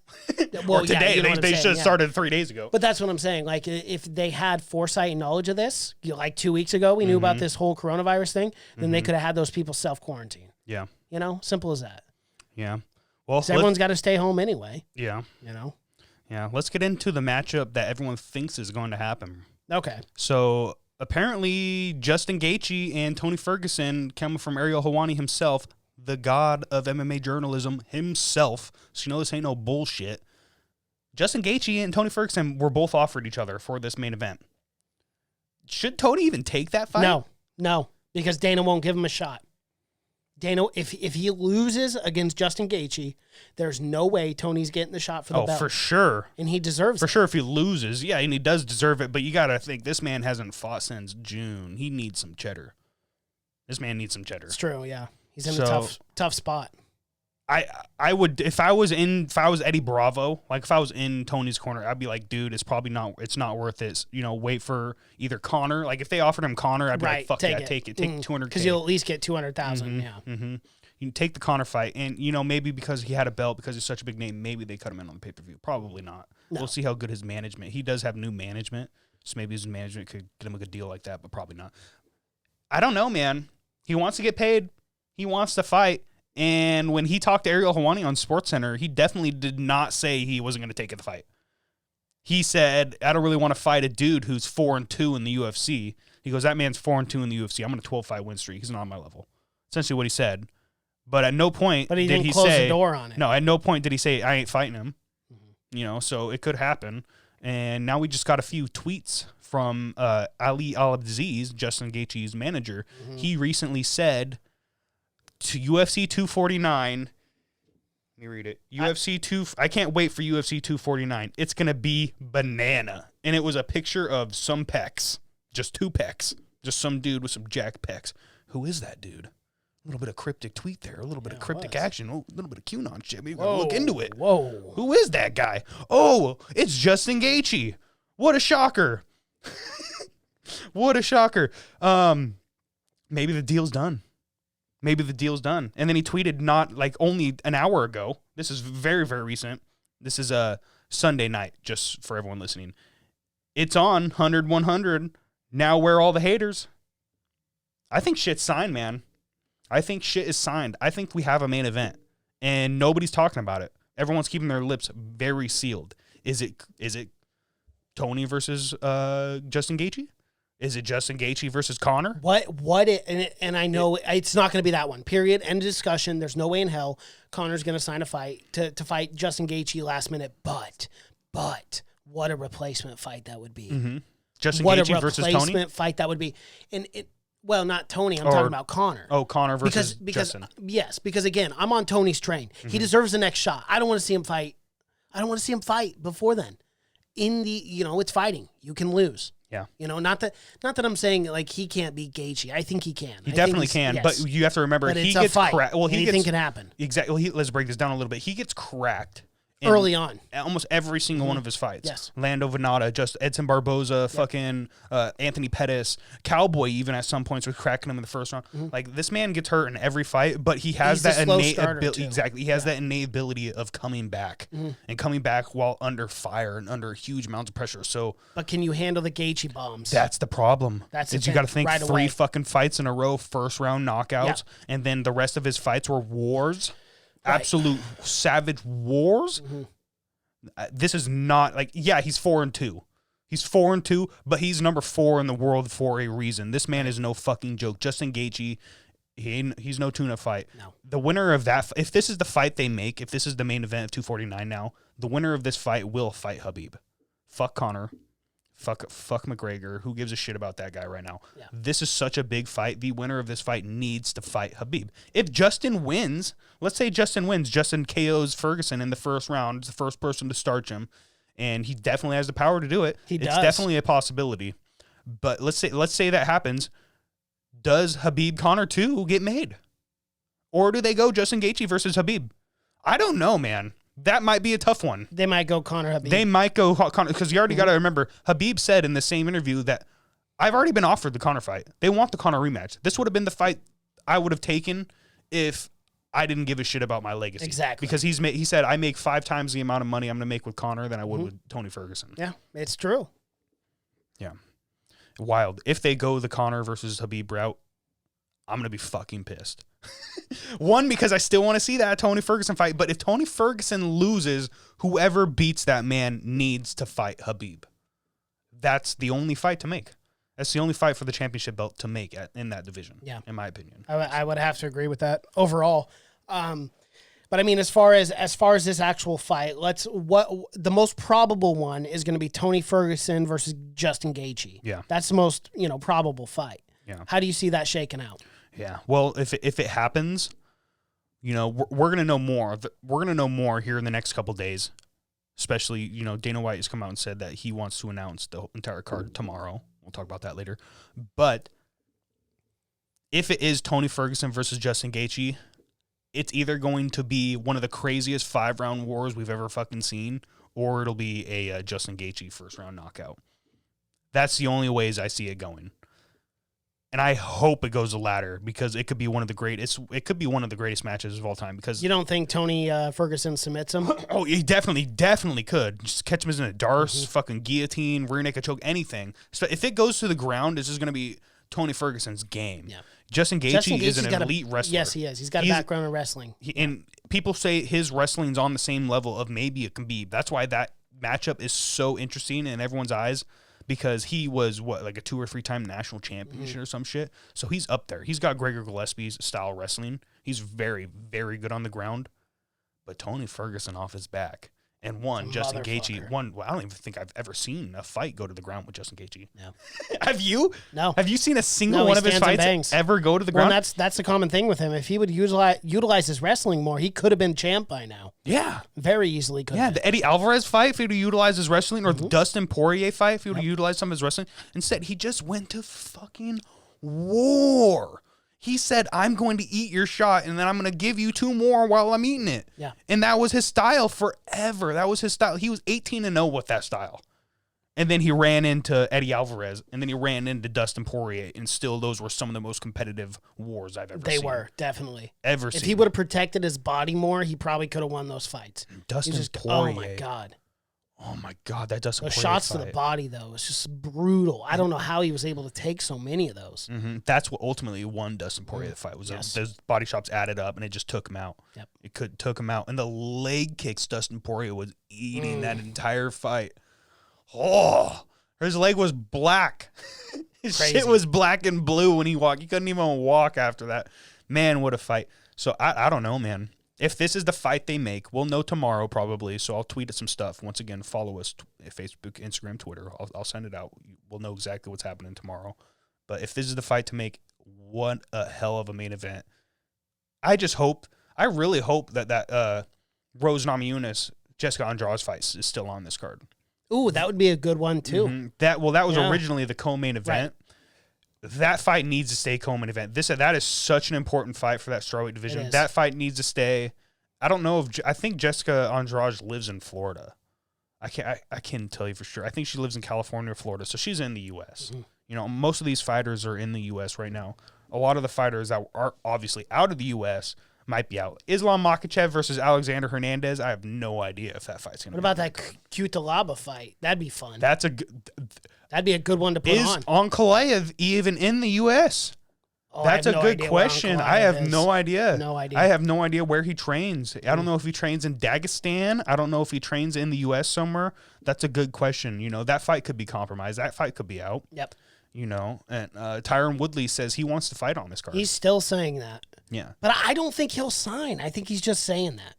[SPEAKER 3] Well,
[SPEAKER 2] or today.
[SPEAKER 3] You know
[SPEAKER 2] they should have started 3 days ago.
[SPEAKER 3] But that's what I'm saying. Like, if they had foresight and knowledge of this, like 2 weeks ago, we knew about this whole coronavirus thing, then they could have had those people self-quarantine.
[SPEAKER 2] Yeah.
[SPEAKER 3] You know? Simple as that.
[SPEAKER 2] Yeah. Well,
[SPEAKER 3] so everyone's got to stay home anyway.
[SPEAKER 2] Yeah.
[SPEAKER 3] You know?
[SPEAKER 2] Yeah. Let's get into the matchup that everyone thinks is going to happen.
[SPEAKER 3] Okay.
[SPEAKER 2] So, apparently, Justin Gaethje and Tony Ferguson, coming from Ariel Helwani himself, the god of MMA journalism himself, so you know this ain't no bullshit. Justin Gaethje and Tony Ferguson were both offered each other for this main event. Should Tony even take that fight?
[SPEAKER 3] No, because Dana won't give him a shot. Dana, if he loses against Justin Gaethje, there's no way Tony's getting the shot for the belt.
[SPEAKER 2] Oh, for sure.
[SPEAKER 3] And he deserves it.
[SPEAKER 2] For sure, if he loses, yeah, and he does deserve it, but you got to think, this man hasn't fought since June. He needs some cheddar. This man needs some cheddar.
[SPEAKER 3] It's true, yeah. He's in a tough spot.
[SPEAKER 2] I would, if I was Eddie Bravo, like if I was in Tony's corner, I'd be like, dude, it's not worth it. You know, wait for either Conor. Like, if they offered him Conor, I'd be like, fuck yeah, take it. Take 200K.
[SPEAKER 3] Because you'll at least get 200,000, yeah.
[SPEAKER 2] Mm-hmm. You can take the Conor fight, and, you know, maybe because he had a belt, because he's such a big name, maybe they cut him in on the pay-per-view. Probably not. No. We'll see how good his management. He does have new management, so maybe his management could get him a good deal like that, but probably not. I don't know, man. He wants to get paid. He wants to fight. And when he talked to Ariel Helwani on SportsCenter, he definitely did not say he wasn't going to take the fight. He said, I don't really want to fight a dude who's 4-2 in the UFC. He goes, that man's 4-2 in the UFC. I'm on a 12-fight win streak. He's not on my level. Essentially what he said. But at no point
[SPEAKER 3] did
[SPEAKER 2] he
[SPEAKER 3] close
[SPEAKER 2] say,
[SPEAKER 3] the door on it.
[SPEAKER 2] No, at no point did he say, I ain't fighting him. You know, so it could happen. And now we just got a few tweets from Ali Al-Abdiz, Justin Gaethje's manager. He recently said, to UFC 249. Let me read it. I can't wait for UFC 249. It's going to be banana. And it was a picture of some pecs. Just 2 pecs. Just some dude with some jack pecs. Who is that dude? A little bit of cryptic tweet there. A little bit of cryptic action. A little bit of QAnon shit. Maybe we'll look into it.
[SPEAKER 3] Whoa.
[SPEAKER 2] Who is that guy? Oh, it's Justin Gaethje. What a shocker. What a shocker. Maybe the deal's done. Maybe the deal's done. And then he tweeted not like only an hour ago. This is very, very recent. This is a Sunday night, just for everyone listening. It's on 100-100. Now where are all the haters? I think shit's signed, man. I think shit is signed. I think we have a main event, and nobody's talking about it. Everyone's keeping their lips very sealed. Is it Tony versus Justin Gaethje? Is it Justin Gaethje versus Conor?
[SPEAKER 3] And I know it's not going to be that one. Period. End of discussion. There's no way in hell Conor's going to sign a fight to fight Justin Gaethje last minute. But what a replacement fight that would be.
[SPEAKER 2] Mm-hmm. Justin Gaethje versus Tony? What a replacement
[SPEAKER 3] fight that would be. Well, not Tony. I'm talking about Conor.
[SPEAKER 2] Oh, Conor versus Justin.
[SPEAKER 3] Yes, because again, I'm on Tony's train. Mm-hmm. He deserves the next shot. I don't want to see him fight. I don't want to see him fight before then. It's fighting. You can lose.
[SPEAKER 2] Yeah.
[SPEAKER 3] Not that I'm saying like he can't beat Gaethje. I think he can.
[SPEAKER 2] He definitely can, yes. But you have to remember he gets cracked. Well,
[SPEAKER 3] anything can happen.
[SPEAKER 2] Exactly. Well, let's break this down a little bit. He gets cracked
[SPEAKER 3] early on.
[SPEAKER 2] Almost every single one of his fights.
[SPEAKER 3] Yes.
[SPEAKER 2] Lando Venata, just Edson Barboza, fucking Anthony Pettis, Cowboy even at some points was cracking him in the first round. Mm-hmm. Like this man gets hurt in every fight, but he has that innate ability. Exactly. He has that innate ability of coming back and coming back while under fire and under huge amounts of pressure. So,
[SPEAKER 3] but can you handle the Gaethje bombs?
[SPEAKER 2] That's the problem. You got to think right 3 fucking fights in a row, first round knockouts, and then the rest of his fights were wars. Right. Absolute savage wars. Mm-hmm. This is not like, he's 4-2. He's 4-2, but he's number 4 in the world for a reason. This man is no fucking joke. Justin Gaethje, he's no tuna fight. No. The winner of that, if this is the fight they make, if this is the main event of 249 now, the winner of this fight will fight Khabib. Fuck Conor. Fuck McGregor. Who gives a shit about that guy right now? Yeah. This is such a big fight. The winner of this fight needs to fight Khabib. If Justin wins, let's say Justin wins. Justin KOs Ferguson in the first round. It's the first person to starch him, and he definitely has the power to do it. It's definitely a possibility. But let's say that happens. Does Khabib Conor 2 get made, or do they go Justin Gaethje versus Khabib? I don't know, man. That might be a tough one.
[SPEAKER 3] They might go Conor Khabib.
[SPEAKER 2] They might go Conor, because you already got to remember, Khabib said in the same interview that I've already been offered the Conor fight. They want the Conor rematch. This would have been the fight I would have taken if I didn't give a shit about my legacy.
[SPEAKER 3] Exactly.
[SPEAKER 2] Because he said, I make 5 times the amount of money I'm going to make with Conor than I would with Tony Ferguson.
[SPEAKER 3] Yeah, it's true.
[SPEAKER 2] Yeah. Wild. If they go the Conor versus Khabib route, I'm going to be fucking pissed. One, because I still want to see that Tony Ferguson fight, but if Tony Ferguson loses, whoever beats that man needs to fight Khabib. That's the only fight to make. That's the only fight for the championship belt to make in that division, in my opinion.
[SPEAKER 3] I would have to agree with that overall. But I mean, as far as this actual fight, the most probable one is going to be Tony Ferguson versus Justin Gaethje. Yeah. That's the most, probable fight. Yeah. How do you see that shaking out?
[SPEAKER 2] Yeah. Well, if it happens, we're going to know more. We're going to know more here in the next couple days. Especially, Dana White has come out and said that he wants to announce the entire card tomorrow. We'll talk about that later. But if it is Tony Ferguson versus Justin Gaethje, it's either going to be one of the craziest 5-round wars we've ever fucking seen, or it'll be a Justin Gaethje first-round knockout. That's the only ways I see it going. And I hope it goes the latter, because it could be one of the greatest. It could be one of the greatest matches of all time. Because
[SPEAKER 3] you don't think Tony Ferguson submits him?
[SPEAKER 2] Oh, he definitely could. Just catch him as in a Darce, fucking guillotine, rear naked choke, anything. So if it goes to the ground, this is going to be Tony Ferguson's game. Yeah. Justin Gaethje is an elite wrestler.
[SPEAKER 3] Yes, he is. He's got a background in wrestling.
[SPEAKER 2] And people say his wrestling's on the same level of maybe a Khabib. That's why that matchup is so interesting in everyone's eyes. Because he was, like a 2 or 3 time national champion or some shit. So he's up there. He's got Gregor Gillespie's style wrestling. He's very, very good on the ground. But Tony Ferguson off his back. and won. Justin
[SPEAKER 3] Motherfucker.
[SPEAKER 2] Gaethje won. Well, I don't even think I've ever seen a fight go to the ground with Justin Gaethje.
[SPEAKER 3] No.
[SPEAKER 2] Have you?
[SPEAKER 3] No.
[SPEAKER 2] Have you seen a single
[SPEAKER 3] No, he
[SPEAKER 2] one of his
[SPEAKER 3] stands and
[SPEAKER 2] fights
[SPEAKER 3] bangs.
[SPEAKER 2] ever go to the
[SPEAKER 3] Well,
[SPEAKER 2] ground?
[SPEAKER 3] that's the common thing with him. If he would utilize his wrestling more, he could have been champ by now.
[SPEAKER 2] Yeah.
[SPEAKER 3] Very easily could
[SPEAKER 2] Yeah,
[SPEAKER 3] have.
[SPEAKER 2] the Eddie Alvarez fight, if he would have utilized his wrestling, or the Dustin Poirier fight, if he would have utilized some of his wrestling. Instead, he just went to fucking war. He said, I'm going to eat your shot, and then I'm going to give you 2 more while I'm eating it.
[SPEAKER 3] Yeah.
[SPEAKER 2] And that was his style forever. That was his style. He was 18-0 with that style. And then he ran into Eddie Alvarez, and then he ran into Dustin Poirier, and still those were some of the most competitive wars I've ever seen.
[SPEAKER 3] They were, definitely.
[SPEAKER 2] Ever
[SPEAKER 3] If
[SPEAKER 2] seen.
[SPEAKER 3] he would have protected his body more, he probably could have won those fights.
[SPEAKER 2] Dustin
[SPEAKER 3] He's just,
[SPEAKER 2] Poirier.
[SPEAKER 3] oh, my God.
[SPEAKER 2] Oh, my God, that Dustin
[SPEAKER 3] Those
[SPEAKER 2] Poirier
[SPEAKER 3] shots to
[SPEAKER 2] fight.
[SPEAKER 3] the body, though, it's just brutal. I don't know how he was able to take so many of those.
[SPEAKER 2] That's what ultimately won Dustin Poirier the fight. Was
[SPEAKER 3] Yes.
[SPEAKER 2] those body shots added up, and it just took him out.
[SPEAKER 3] Yep.
[SPEAKER 2] It took him out, and the leg kicks Dustin Poirier was eating that entire fight. Oh, his leg was black. His
[SPEAKER 3] Crazy.
[SPEAKER 2] shit was black and blue when he walked. He couldn't even walk after that. Man, what a fight! So I don't know, man. If this is the fight they make, we'll know tomorrow probably. So I'll tweet some stuff. Once again, follow us Facebook, Instagram, Twitter. I'll send it out. We'll know exactly what's happening tomorrow. But if this is the fight to make, what a hell of a main event. I really hope that Rose Namajunas, Jessica Andrade's fight is still on this card.
[SPEAKER 3] Ooh, that would be a good one, too.
[SPEAKER 2] That was
[SPEAKER 3] Yeah.
[SPEAKER 2] originally the co-main event. That fight needs to stay co-main event. that is such an important fight for that strawweight division.
[SPEAKER 3] It is.
[SPEAKER 2] That fight needs to stay. I don't know if I think Jessica Andrade lives in Florida. I can't tell you for sure. I think she lives in California or Florida, so she's in the U.S. You know, most of these fighters are in the U.S. right now. A lot of the fighters that are obviously out of the U.S. might be out. Islam Makhachev versus Alexander Hernandez. I have no idea if that fight's going to
[SPEAKER 3] What
[SPEAKER 2] be.
[SPEAKER 3] about that Cutelaba fight? That'd be fun.
[SPEAKER 2] That'd
[SPEAKER 3] be a good one to put
[SPEAKER 2] is
[SPEAKER 3] on.
[SPEAKER 2] Ankalaev even in the U.S.?
[SPEAKER 3] Oh, I
[SPEAKER 2] That's
[SPEAKER 3] have
[SPEAKER 2] a
[SPEAKER 3] no
[SPEAKER 2] good
[SPEAKER 3] idea where
[SPEAKER 2] question.
[SPEAKER 3] Ankalaev
[SPEAKER 2] I have
[SPEAKER 3] is.
[SPEAKER 2] no idea.
[SPEAKER 3] No idea.
[SPEAKER 2] I have no idea where he trains. I don't know if he trains in Dagestan. I don't know if he trains in the U.S. somewhere. That's a good question. You know, that fight could be compromised. That fight could be out.
[SPEAKER 3] Yep.
[SPEAKER 2] You know, and Tyron Woodley says he wants to fight on this card.
[SPEAKER 3] He's still saying that.
[SPEAKER 2] Yeah.
[SPEAKER 3] But I don't think he'll sign. I think he's just saying that.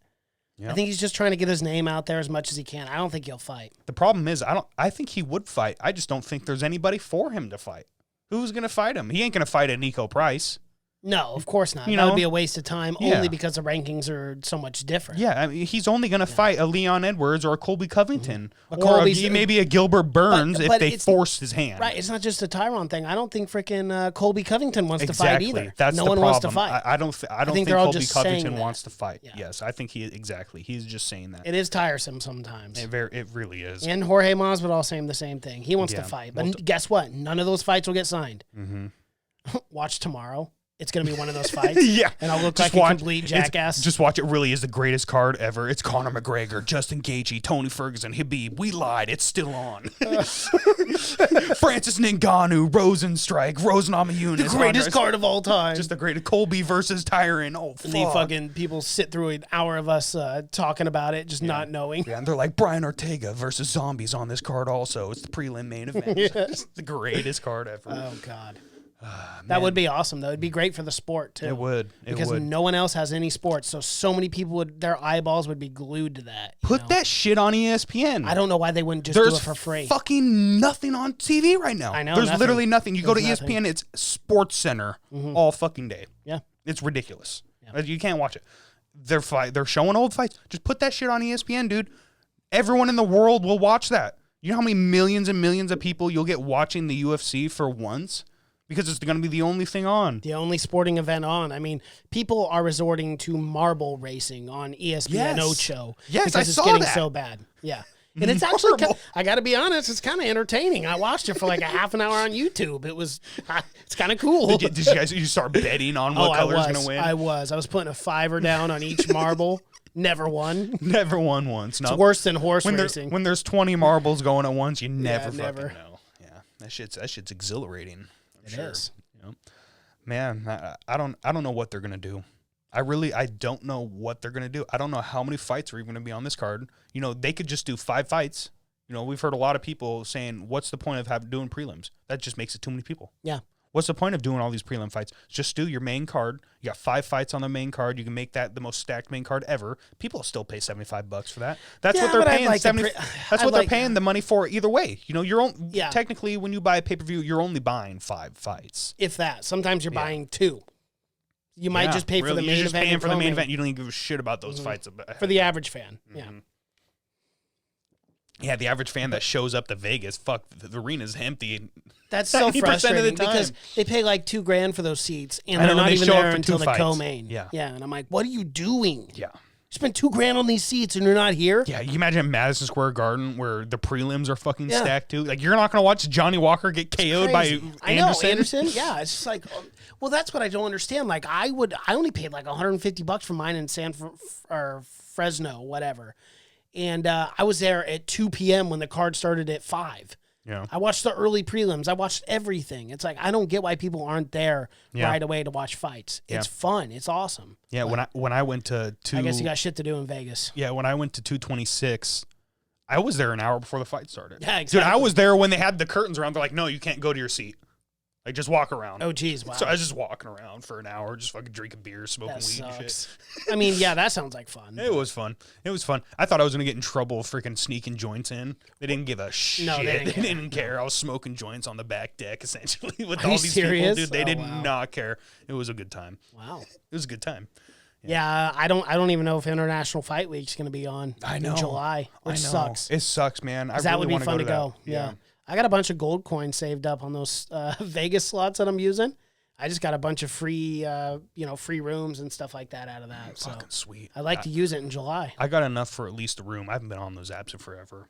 [SPEAKER 2] Yeah.
[SPEAKER 3] I think he's just trying to get his name out there as much as he can. I don't think he'll fight.
[SPEAKER 2] The problem is, I think he would fight. I just don't think there's anybody for him to fight. Who's going to fight him? He ain't going to fight a Nico Price.
[SPEAKER 3] No, of course not.
[SPEAKER 2] You
[SPEAKER 3] That
[SPEAKER 2] know?
[SPEAKER 3] would be a waste of time
[SPEAKER 2] Yeah.
[SPEAKER 3] only because the rankings are so much different.
[SPEAKER 2] Yeah, I mean, he's only going to fight a Leon Edwards or a Colby Covington.
[SPEAKER 3] But
[SPEAKER 2] Or
[SPEAKER 3] Colby's-
[SPEAKER 2] maybe a Gilbert Burns
[SPEAKER 3] but
[SPEAKER 2] if they
[SPEAKER 3] it's-
[SPEAKER 2] force his hand.
[SPEAKER 3] Right, it's not just a Tyron thing. I don't think freaking Colby Covington wants to
[SPEAKER 2] Exactly.
[SPEAKER 3] fight either.
[SPEAKER 2] That's
[SPEAKER 3] no
[SPEAKER 2] the
[SPEAKER 3] one
[SPEAKER 2] problem.
[SPEAKER 3] wants to fight.
[SPEAKER 2] I don't
[SPEAKER 3] think
[SPEAKER 2] think
[SPEAKER 3] they're all
[SPEAKER 2] Colby
[SPEAKER 3] just saying
[SPEAKER 2] Covington
[SPEAKER 3] that.
[SPEAKER 2] wants to fight.
[SPEAKER 3] Yeah.
[SPEAKER 2] Yes, I think he's just saying that.
[SPEAKER 3] It is tiresome sometimes.
[SPEAKER 2] It really is.
[SPEAKER 3] And Jorge Masvidal saying the same thing. He wants to
[SPEAKER 2] Yeah.
[SPEAKER 3] fight. But
[SPEAKER 2] Well,
[SPEAKER 3] guess what? None of those fights will get signed. Watch tomorrow. It's going to be one of those fights.
[SPEAKER 2] Yeah.
[SPEAKER 3] And I'll look
[SPEAKER 2] Just
[SPEAKER 3] like
[SPEAKER 2] watch-
[SPEAKER 3] a complete
[SPEAKER 2] it's-
[SPEAKER 3] jackass.
[SPEAKER 2] Just watch. It really is the greatest card ever. It's Conor McGregor, Justin Gaethje, Tony Ferguson, Habib. We lied. It's still on. Francis Ngannou, Rosenstrike, Rose Namajunas.
[SPEAKER 3] the greatest
[SPEAKER 2] Andres-
[SPEAKER 3] card of all time.
[SPEAKER 2] Just the greatest. Colby versus Tyron. Oh, fuck.
[SPEAKER 3] and the fucking people sit through an hour of us talking about it, just not knowing.
[SPEAKER 2] Yeah, and they're like Brian Ortega versus zombies on this card also. It's the prelim main event. It's the greatest card ever.
[SPEAKER 3] Oh, God. That would be awesome, though. It'd be great for the sport, too.
[SPEAKER 2] It would. It
[SPEAKER 3] Because
[SPEAKER 2] would.
[SPEAKER 3] no one else has any sports. So many people their eyeballs would be glued to that. you
[SPEAKER 2] Put
[SPEAKER 3] know?
[SPEAKER 2] that shit on ESPN.
[SPEAKER 3] I don't know why they wouldn't just
[SPEAKER 2] There's
[SPEAKER 3] do it for free.
[SPEAKER 2] fucking nothing on TV right now.
[SPEAKER 3] I know,
[SPEAKER 2] There's
[SPEAKER 3] nothing.
[SPEAKER 2] literally nothing. You go to
[SPEAKER 3] There's
[SPEAKER 2] ESPN, it's Sports Center all fucking day.
[SPEAKER 3] Yeah.
[SPEAKER 2] It's ridiculous. You can't watch it. They're showing old fights. Just put that shit on ESPN, dude. Everyone in the world will watch that. You know how many millions and millions of people you'll get watching the UFC for once? Because it's going to be the only thing on.
[SPEAKER 3] The only sporting event on. I mean, people are resorting to marble racing on ESPN
[SPEAKER 2] Yes.
[SPEAKER 3] Ocho.
[SPEAKER 2] Yes,
[SPEAKER 3] because
[SPEAKER 2] I
[SPEAKER 3] it's
[SPEAKER 2] saw
[SPEAKER 3] getting
[SPEAKER 2] that.
[SPEAKER 3] so bad. Yeah. And it's actually,
[SPEAKER 2] Marble.
[SPEAKER 3] I got to be honest, it's kind of entertaining. I watched it for like a half an hour on YouTube. It's kind of cool.
[SPEAKER 2] Did you start betting on what color's going to win?
[SPEAKER 3] I was putting a $5 down on each marble. Never won.
[SPEAKER 2] Never won once. No.
[SPEAKER 3] It's worse than horse
[SPEAKER 2] when
[SPEAKER 3] racing.
[SPEAKER 2] when there's 20 marbles going at once, you never fucking
[SPEAKER 3] never.
[SPEAKER 2] know. Yeah, that shit's exhilarating.
[SPEAKER 3] It is.
[SPEAKER 2] You know? Man, I don't know what they're gonna do. I don't know what they're gonna do. I don't know how many fights are even gonna be on this card. You know, they could just do 5 fights. You know, we've heard a lot of people saying, "What's the point of doing prelims? That just makes it too many people."
[SPEAKER 3] Yeah.
[SPEAKER 2] What's the point of doing all these prelim fights? Just do your main card. You got 5 fights on the main card. You can make that the most stacked main card ever. People will still pay $75 for that. That's what they're paying. That's what they're paying the money for either way. You know, technically when you buy a pay-per-view, you're only buying 5 fights.
[SPEAKER 3] If that. Sometimes you're buying 2. You might just pay for the main event. You're just paying
[SPEAKER 2] for the main event. You don't even give a shit about those fights.
[SPEAKER 3] For the average fan. Yeah.
[SPEAKER 2] Yeah, the average fan that shows up to Vegas, fuck, the arena's empty.
[SPEAKER 3] That's so frustrating because they pay like $2,000 for those seats, and they're not even there until the co-main.
[SPEAKER 2] Yeah,
[SPEAKER 3] and I'm like, what are you doing?
[SPEAKER 2] Yeah,
[SPEAKER 3] you spent $2,000 on these seats, and you're not here.
[SPEAKER 2] Yeah, you imagine Madison Square Garden where the prelims are fucking stacked too. Like you're not gonna watch Johnny Walker get KO'd by Anderson.
[SPEAKER 3] I know Anderson. Yeah, it's just like, well, that's what I don't understand. Like I only paid like $150 for mine in Fresno, whatever. And I was there at 2 p.m. when the card started at 5.
[SPEAKER 2] Yeah,
[SPEAKER 3] I watched the early prelims. I watched everything. It's like I don't get why people aren't there right away to watch fights. It's fun. It's awesome. Yeah,
[SPEAKER 2] but when I went to
[SPEAKER 3] I guess you got shit to do in Vegas.
[SPEAKER 2] Yeah, when I went to 226, I was there an hour before the fight started.
[SPEAKER 3] Yeah, exactly.
[SPEAKER 2] Dude, I was there when they had the curtains around. They're like, no, you can't go to your seat. Like, just walk around.
[SPEAKER 3] Oh, geez, wow.
[SPEAKER 2] So I was just walking around for an hour, just fucking drinking beer, smoking weed and shit.
[SPEAKER 3] I mean, yeah, that sounds like fun.
[SPEAKER 2] It was fun. It was fun. I thought I was going to get in trouble freaking sneaking joints in. They didn't give a shit.
[SPEAKER 3] No,
[SPEAKER 2] they didn't care. I was smoking joints on the back deck, essentially, with all these
[SPEAKER 3] serious?
[SPEAKER 2] people. Dude, they did not care. It was a good time.
[SPEAKER 3] Wow.
[SPEAKER 2] It was a good time.
[SPEAKER 3] Yeah, I don't even know if International Fight Week's going to be on in July, which sucks.
[SPEAKER 2] It sucks, man.
[SPEAKER 3] That would be fun to go. Yeah. I got a bunch of gold coins saved up on those Vegas slots that I'm using. I just got a bunch of free, free rooms and stuff like that out of that.
[SPEAKER 2] Fucking sweet.
[SPEAKER 3] I'd like to use it in July.
[SPEAKER 2] I got enough for at least a room. I haven't been on those apps in forever.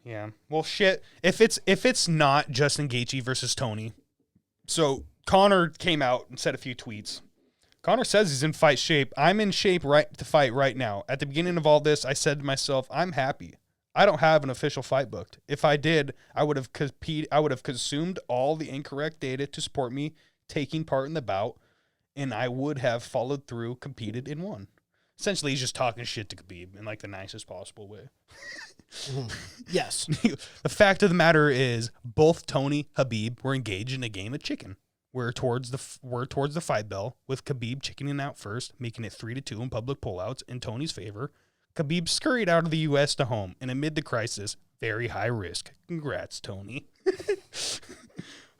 [SPEAKER 2] Yeah. Well, shit. If it's not Justin Gaethje versus Tony, so Connor came out and said a few tweets. Connor says he's in fight shape. I'm in shape to fight right now. At the beginning of all this, I said to myself, I'm happy. I don't have an official fight booked. If I did, I would have consumed all the incorrect data to support me taking part in the bout, and I would have followed through, competed, and won. Essentially, he's just talking shit to Khabib in like the nicest possible way.
[SPEAKER 3] Yes.
[SPEAKER 2] The fact of the matter is, both Tony and Khabib were engaged in a game of chicken. We're towards the fight bell, with Khabib chickening out first, making it 3-2 in public pullouts in Tony's favor. Khabib scurried out of the U.S. to home, and amid the crisis, very high risk. Congrats, Tony.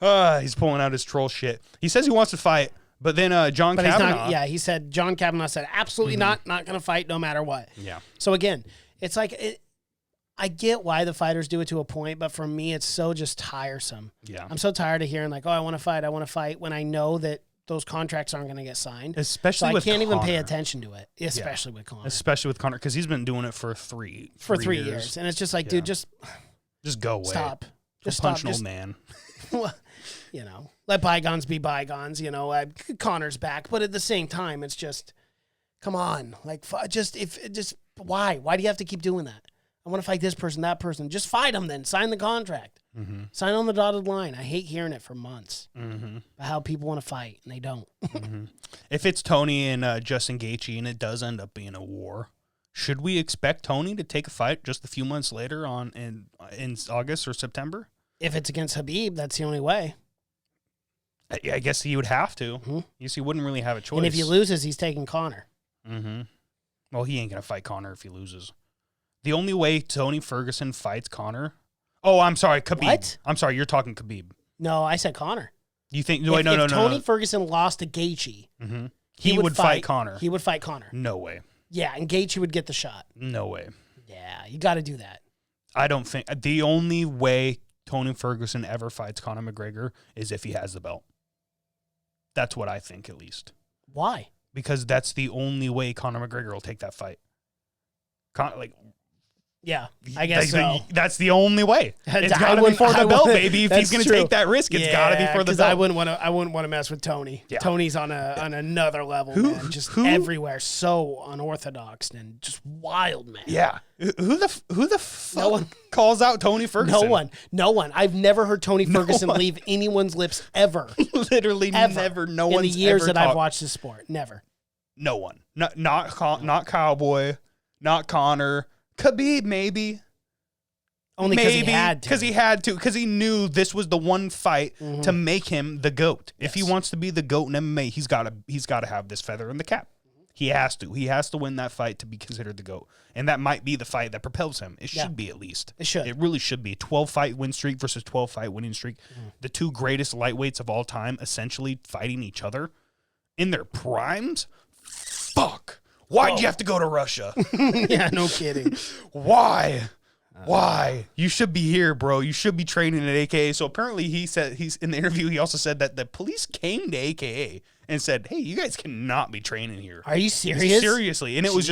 [SPEAKER 2] He's pulling out his troll shit. He says he wants to fight, but then John Kavanagh.
[SPEAKER 3] He said, John Kavanagh said, absolutely not going to fight no matter what.
[SPEAKER 2] Yeah.
[SPEAKER 3] So again, it's like, I get why the fighters do it to a point, but for me, it's so just tiresome.
[SPEAKER 2] Yeah.
[SPEAKER 3] I'm so tired of hearing like, oh, I want to fight, when I know that those contracts aren't going to get signed.
[SPEAKER 2] Especially with
[SPEAKER 3] I can't
[SPEAKER 2] Connor.
[SPEAKER 3] even pay attention to it, especially with Connor.
[SPEAKER 2] Especially with Connor, because he's been doing it for three years.
[SPEAKER 3] And it's just like, dude, just
[SPEAKER 2] go away.
[SPEAKER 3] Stop. Just
[SPEAKER 2] punch
[SPEAKER 3] stop.
[SPEAKER 2] an old man.
[SPEAKER 3] Let bygones be bygones. Connor's back, but at the same time, it's just, come on, like, why? Why do you have to keep doing that? I want to fight this person, that person. Just fight them then. Sign the contract.
[SPEAKER 2] Mm-hmm.
[SPEAKER 3] Sign on the dotted line. I hate hearing it for months
[SPEAKER 2] about
[SPEAKER 3] how people want to fight, and they don't.
[SPEAKER 2] If it's Tony and Justin Gaethje and it does end up being a war, should we expect Tony to take a fight just a few months later in August or September?
[SPEAKER 3] If it's against Khabib, that's the only way.
[SPEAKER 2] I guess he would have to. Mm-hmm. You see, he wouldn't really have a choice.
[SPEAKER 3] And if he loses, he's taking Connor.
[SPEAKER 2] Mm-hmm. Well, he ain't going to fight Connor if he loses. The only way Tony Ferguson fights Connor... Oh, I'm sorry, Khabib.
[SPEAKER 3] What?
[SPEAKER 2] I'm sorry, you're talking Khabib.
[SPEAKER 3] No, I said Connor.
[SPEAKER 2] You think...
[SPEAKER 3] No, if Tony Ferguson lost to Gaethje,
[SPEAKER 2] he would fight Connor.
[SPEAKER 3] He would fight Connor.
[SPEAKER 2] No way.
[SPEAKER 3] Yeah, and Gaethje would get the shot.
[SPEAKER 2] No way.
[SPEAKER 3] Yeah, you got to do that.
[SPEAKER 2] I don't think... The only way Tony Ferguson ever fights Conor McGregor is if he has the belt. That's what I think, at least.
[SPEAKER 3] Why?
[SPEAKER 2] Because that's the only way Conor McGregor will take that fight.
[SPEAKER 3] Yeah, I guess so.
[SPEAKER 2] That's the only way. It's got to be for the belt, baby. If he's going to take that risk, it's got to be for the belt.
[SPEAKER 3] I wouldn't want to mess with Tony. Yeah. Tony's on another level, man. Just everywhere, so unorthodox and just wild, man.
[SPEAKER 2] Yeah. Who the fuck calls out Tony Ferguson?
[SPEAKER 3] No one. I've never heard Tony Ferguson leave anyone's lips ever.
[SPEAKER 2] Literally
[SPEAKER 3] ever.
[SPEAKER 2] Never. No one's
[SPEAKER 3] in the years
[SPEAKER 2] ever
[SPEAKER 3] that I've watched this sport. Never.
[SPEAKER 2] No one. Not Cowboy. Not Connor. Khabib, maybe.
[SPEAKER 3] Only because he had to.
[SPEAKER 2] Because he knew this was the one fight to make him the GOAT. If he wants to be the GOAT in MMA, he's got to have this feather in the cap. He has to. He has to win that fight to be considered the GOAT. And that might be the fight that propels him. It should be, at least.
[SPEAKER 3] It should.
[SPEAKER 2] It really should be. 12-fight win streak versus 12-fight winning streak. The two greatest lightweights of all time essentially fighting each other in their primes. Fuck. Why'd you have to go to Russia?
[SPEAKER 3] Yeah, no kidding.
[SPEAKER 2] Why? Why? You should be here, bro. You should be training at AKA. So apparently he's in the interview, he also said that the police came to AKA and said, "Hey, you guys cannot be training here."
[SPEAKER 3] Are you serious?
[SPEAKER 2] Seriously. And it was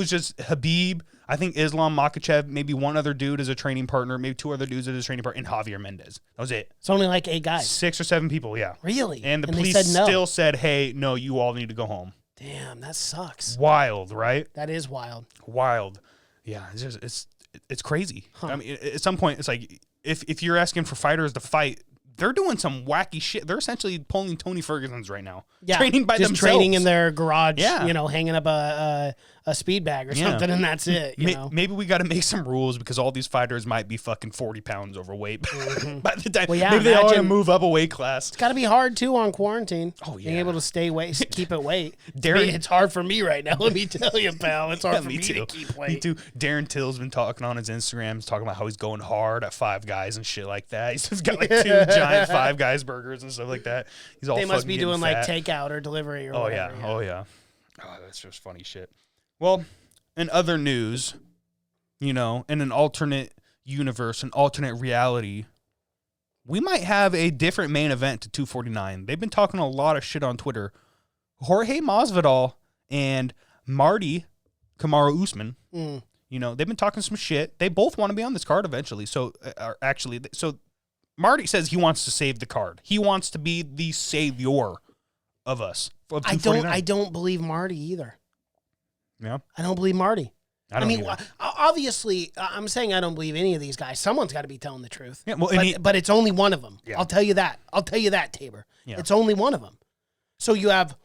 [SPEAKER 2] just Habib, I think Islam Makhachev, maybe one other dude as a training partner, maybe two other dudes as a training partner, and Javier Mendez. That was it.
[SPEAKER 3] It's only like 8 guys.
[SPEAKER 2] 6 or 7 people, yeah.
[SPEAKER 3] Really?
[SPEAKER 2] And the
[SPEAKER 3] they
[SPEAKER 2] police
[SPEAKER 3] said no.
[SPEAKER 2] still said, "Hey, no, you all need to go home."
[SPEAKER 3] Damn, that sucks.
[SPEAKER 2] Wild, right?
[SPEAKER 3] That is wild.
[SPEAKER 2] Wild. Yeah, it's crazy. I mean, at some point, it's like if you're asking for fighters to fight, they're doing some wacky shit. They're essentially pulling Tony Ferguson's right now.
[SPEAKER 3] Yeah,
[SPEAKER 2] training by
[SPEAKER 3] just
[SPEAKER 2] themselves.
[SPEAKER 3] training in their garage.
[SPEAKER 2] Yeah.
[SPEAKER 3] hanging up a speed bag or something, and that's it. You know?
[SPEAKER 2] Maybe we got to make some rules because all these fighters might be fucking 40 pounds overweight by the time.
[SPEAKER 3] Well, yeah,
[SPEAKER 2] maybe they all to move up a weight class.
[SPEAKER 3] It's got to be hard too on quarantine.
[SPEAKER 2] Oh yeah,
[SPEAKER 3] being able to keep it weight.
[SPEAKER 2] Darren,
[SPEAKER 3] it's hard for me right now. Let me tell you, pal. It's hard for me to keep weight.
[SPEAKER 2] Me too. Darren Till's been talking on his Instagram, talking about how he's going hard at Five Guys and shit like that. He's just got like 2 giant Five Guys burgers and stuff like that. He's all.
[SPEAKER 3] They must be doing
[SPEAKER 2] fat.
[SPEAKER 3] like takeout or delivery or whatever.
[SPEAKER 2] Oh yeah. Oh, that's just funny shit. Well, in other news, in an alternate universe, an alternate reality, we might have a different main event to 249. They've been talking a lot of shit on Twitter. Jorge Masvidal and Marty Kamaru Usman, they've been talking some shit. They both want to be on this card eventually. So, Marty says he wants to save the card. He wants to be the savior of us. Of
[SPEAKER 3] I don't believe Marty either.
[SPEAKER 2] Yeah,
[SPEAKER 3] I don't believe Marty.
[SPEAKER 2] I mean,
[SPEAKER 3] obviously, I'm saying I don't believe any of these guys. Someone's got to be telling the truth.
[SPEAKER 2] Yeah, well,
[SPEAKER 3] but it's only one of them.
[SPEAKER 2] Yeah.
[SPEAKER 3] I'll tell you that. Tabor.
[SPEAKER 2] Yeah.
[SPEAKER 3] It's only one of them. So you have,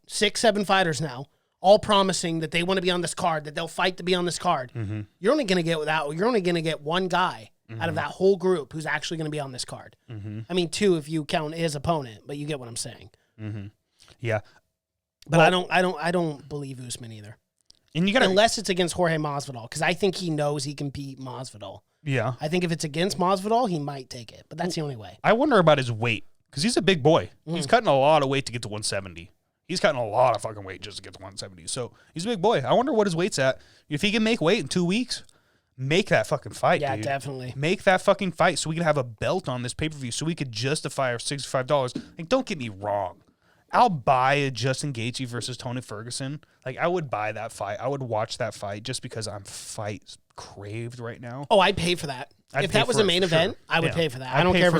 [SPEAKER 3] 6, 7 fighters now, all promising that they want to be on this card, that they'll fight to be on this card.
[SPEAKER 2] Mm-hmm.
[SPEAKER 3] You're only going to get one guy out of that whole group who's actually going to be on this card.
[SPEAKER 2] Mm-hmm.
[SPEAKER 3] I mean, 2 if you count his opponent, but you get what I'm saying.
[SPEAKER 2] Mm-hmm. Yeah.
[SPEAKER 3] But I don't believe Usman either.
[SPEAKER 2] And you got
[SPEAKER 3] unless it's against Jorge Masvidal, because I think he knows he can beat Masvidal.
[SPEAKER 2] Yeah.
[SPEAKER 3] I think if it's against Masvidal, he might take it, but that's the only way.
[SPEAKER 2] I wonder about his weight, because he's a big boy. He's cutting a lot of weight to get to 170. He's cutting a lot of fucking weight just to get to 170. So he's a big boy. I wonder what his weight's at. If he can make weight in 2 weeks, make that fucking fight,
[SPEAKER 3] Yeah,
[SPEAKER 2] dude.
[SPEAKER 3] definitely.
[SPEAKER 2] Make that fucking fight so we can have a belt on this pay-per-view so we could justify our $65. Like, don't get me wrong. I'll buy a Justin Gaethje versus Tony Ferguson. Like, I would buy that fight. I would watch that fight just because I'm fight craved right now.
[SPEAKER 3] Oh, I'd pay for that. If that was a main event, I would
[SPEAKER 2] Yeah.
[SPEAKER 3] pay for that.
[SPEAKER 2] I'd
[SPEAKER 3] I don't
[SPEAKER 2] pay
[SPEAKER 3] care
[SPEAKER 2] for-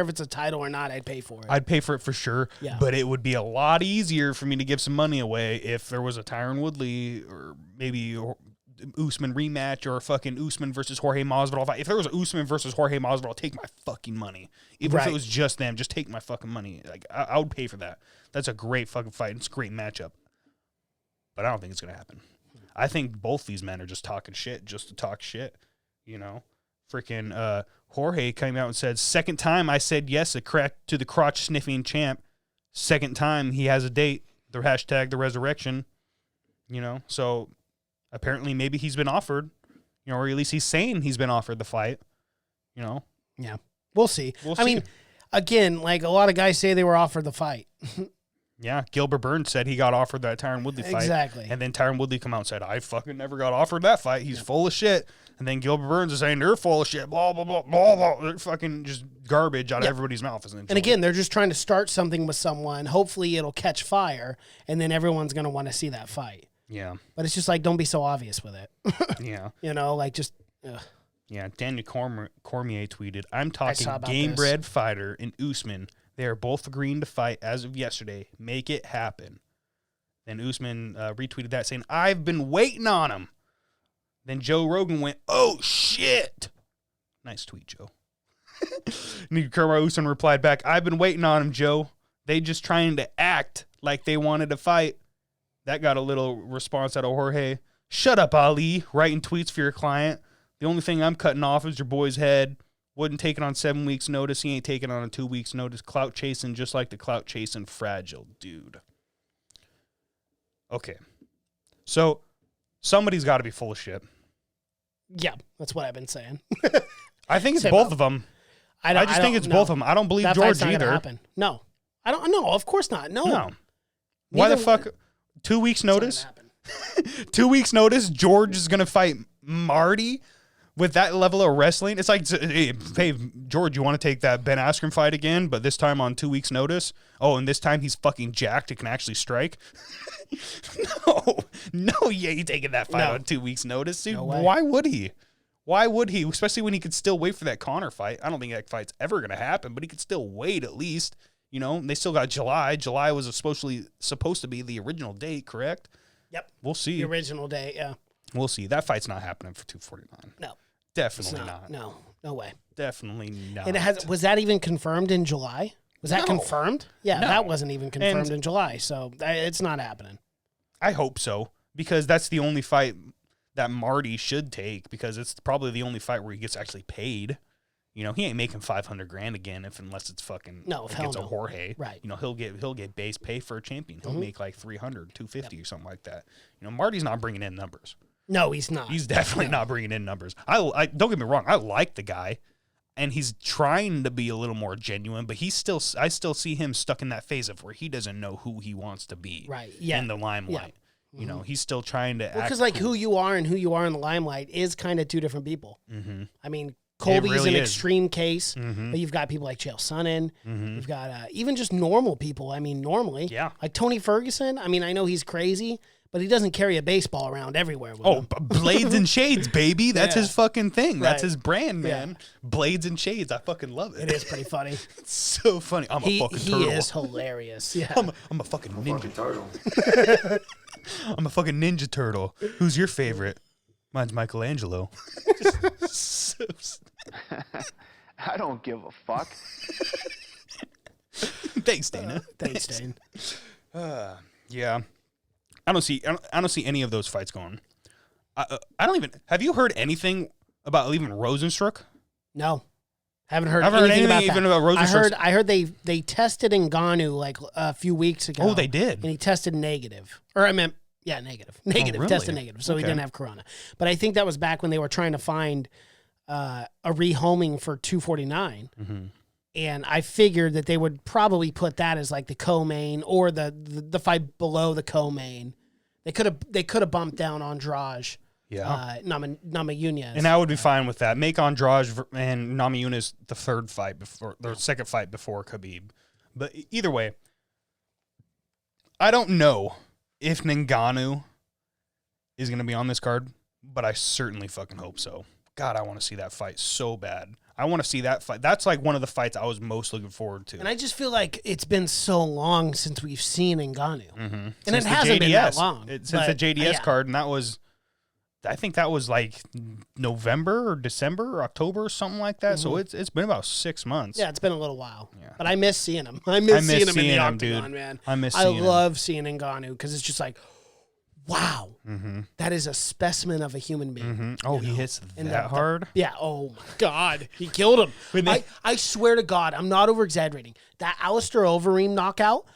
[SPEAKER 3] if it's a title or not. I'd pay for it.
[SPEAKER 2] I'd pay for it for sure.
[SPEAKER 3] Yeah.
[SPEAKER 2] But it would be a lot easier for me to give some money away if there was a Tyron Woodley or maybe Usman rematch or a fucking Usman versus Jorge Masvidal fight. If there was an Usman versus Jorge Masvidal, take my fucking money. Even if it was just them, just take my fucking money. Like, I would pay for that. That's a great fucking fight. It's a great matchup. But I don't think it's going to happen. I think both these men are just talking shit just to talk shit, Freaking Jorge came out and said, second time I said yes to the crotch-sniffing champ. Second time he has a date. The hashtag the resurrection, So apparently maybe he's been offered, or at least he's saying he's been offered the fight,
[SPEAKER 3] Yeah. We'll see. I mean, again, like a lot of guys say they were offered the fight.
[SPEAKER 2] Yeah, Gilbert Burns said he got offered that Tyron Woodley fight.
[SPEAKER 3] Exactly.
[SPEAKER 2] And then Tyron Woodley come out and said, I fucking never got offered that fight. He's full of shit. And then Gilbert Burns is saying, they're full of shit, blah, blah, blah, blah, blah. They're fucking just garbage out of everybody's mouth.
[SPEAKER 3] And again, they're just trying to start something with someone. Hopefully it'll catch fire, and then everyone's going to want to see that fight.
[SPEAKER 2] Yeah.
[SPEAKER 3] But it's just like, don't be so obvious with it.
[SPEAKER 2] Yeah.
[SPEAKER 3] Ugh.
[SPEAKER 2] Yeah, Daniel Cormier tweeted, I'm talking
[SPEAKER 3] about
[SPEAKER 2] game-bred fighter and Usman. They are both agreeing to fight as of yesterday. Make it happen. Then Usman retweeted that saying, I've been waiting on him. Then Joe Rogan went, oh, shit. Nice tweet, Joe. Kamaru Usman replied back, I've been waiting on him, Joe. They just trying to act like they wanted to fight. That got a little response out of Jorge. Shut up, Ali. Writing tweets for your client. The only thing I'm cutting off is your boy's head. Wouldn't take it on 7 weeks' notice. He ain't taking it on a 2 weeks' notice. Clout chasing just like the clout chasing fragile dude. Okay. So somebody's got to be full of shit.
[SPEAKER 3] Yeah, that's what I've been saying.
[SPEAKER 2] I think it's both of them. I just think it's both of them. I don't believe
[SPEAKER 3] that
[SPEAKER 2] George
[SPEAKER 3] fight's not gonna
[SPEAKER 2] either.
[SPEAKER 3] happen. No. I don't know. Of course not. No.
[SPEAKER 2] Why the fuck? 2 weeks notice? 2 weeks notice, George is going to fight Marty with that level of wrestling. It's like, hey, George, you want to take that Ben Askren fight again, but this time on 2 weeks notice? Oh, and this time he's fucking jacked. It can actually strike? No, you ain't taking that fight on 2 weeks notice, dude. No way. Why would he? Why would he? Especially when he could still wait for that Conor fight. I don't think that fight's ever going to happen, but he could still wait at least. You know, they still got July. July was supposed to be the original date, correct?
[SPEAKER 3] Yep.
[SPEAKER 2] We'll see.
[SPEAKER 3] The original date, yeah.
[SPEAKER 2] We'll see. That fight's not happening for 249.
[SPEAKER 3] No.
[SPEAKER 2] Definitely not.
[SPEAKER 3] No way.
[SPEAKER 2] Definitely not.
[SPEAKER 3] And was that even confirmed in July? Was that confirmed? Yeah, that wasn't even confirmed in July, so it's not happening.
[SPEAKER 2] I hope so, because that's the only fight that Marty should take, because it's probably the only fight where he gets actually paid. You know, he ain't making $500,000 again unless it's fucking against a Jorge.
[SPEAKER 3] Right.
[SPEAKER 2] You know, he'll get base pay for a champion. He'll make like $300, $250 or something like that. You know, Marty's not bringing in numbers.
[SPEAKER 3] No, he's not.
[SPEAKER 2] He's definitely not bringing in numbers. I don't get me wrong. I like the guy, and he's trying to be a little more genuine, but I still see him stuck in that phase of where he doesn't know who he wants to be.
[SPEAKER 3] Right. Yeah.
[SPEAKER 2] In the limelight. Yeah. You know, he's still trying to act.
[SPEAKER 3] Because like who you are and who you are in the limelight is kind of two different people.
[SPEAKER 2] Mm-hmm.
[SPEAKER 3] I mean, Colby's
[SPEAKER 2] really
[SPEAKER 3] an
[SPEAKER 2] is.
[SPEAKER 3] extreme case,
[SPEAKER 2] Mm-hmm.
[SPEAKER 3] but you've got people like Chael Sonnen.
[SPEAKER 2] Mm-hmm.
[SPEAKER 3] You've got even just normal people. I mean, normally.
[SPEAKER 2] Yeah.
[SPEAKER 3] Like Tony Ferguson. I mean, I know he's crazy, but he doesn't carry a baseball around everywhere with him.
[SPEAKER 2] Blades and Shades, baby. That's his fucking thing. That's
[SPEAKER 3] Right.
[SPEAKER 2] his brand, man.
[SPEAKER 3] Yeah.
[SPEAKER 2] Blades and Shades. I fucking love it.
[SPEAKER 3] It is pretty funny.
[SPEAKER 2] It's so funny. I'm a fucking turtle.
[SPEAKER 3] He is hilarious. Yeah.
[SPEAKER 2] I'm a fucking ninja.
[SPEAKER 5] turtle.
[SPEAKER 2] I'm a fucking ninja turtle. Who's your favorite? Mine's Michelangelo. So
[SPEAKER 5] I don't give a fuck.
[SPEAKER 2] Thanks, Dana.
[SPEAKER 3] Thanks, Dane.
[SPEAKER 2] Yeah, I don't see any of those fights going. I don't even. Have you heard anything about even Rosenstruck?
[SPEAKER 3] No. Haven't heard
[SPEAKER 2] Haven't heard
[SPEAKER 3] anything about
[SPEAKER 2] anything
[SPEAKER 3] that.
[SPEAKER 2] even about Rosenstruck.
[SPEAKER 3] I heard they tested Ngannou like a few weeks ago.
[SPEAKER 2] Oh, they did?
[SPEAKER 3] And he tested negative. Or I meant, yeah, negative. Negative.
[SPEAKER 2] really?
[SPEAKER 3] Tested negative. So he didn't have corona. But I think that was back when they were trying to find a rehoming for 249.
[SPEAKER 2] Mm-hmm.
[SPEAKER 3] And I figured that they would probably put that as like the co-main or the fight below the co-main. They could have bumped down Andrade.
[SPEAKER 2] Yeah.
[SPEAKER 3] Namajunas.
[SPEAKER 2] And I would be fine with that. Make Andrade and Namajunas the third fight before, the second fight before Khabib. But either way, I don't know if Ngannou is going to be on this card, but I certainly fucking hope so. God, I want to see that fight so bad. I want to see that fight. That's like one of the fights I was most looking forward to.
[SPEAKER 3] And I just feel like it's been so long since we've seen Ngannou.
[SPEAKER 2] Mm-hmm.
[SPEAKER 3] And
[SPEAKER 2] since
[SPEAKER 3] it hasn't been that long.
[SPEAKER 2] Since the JDS card, and that was... I think that was like November or December or October or something like that. So it's been about 6 months.
[SPEAKER 3] Yeah, it's been a little while.
[SPEAKER 2] Yeah.
[SPEAKER 3] But I miss seeing him. I miss seeing him in the octagon,
[SPEAKER 2] dude.
[SPEAKER 3] man.
[SPEAKER 2] I
[SPEAKER 3] love seeing Ngannou because it's just like, wow, that is a specimen of a human being.
[SPEAKER 2] Mm-hmm. Oh, he hits that hard?
[SPEAKER 3] Yeah. Oh, my God. He killed him. I swear to God, I'm not over-exaggerating. That Alistair Overeem knockout,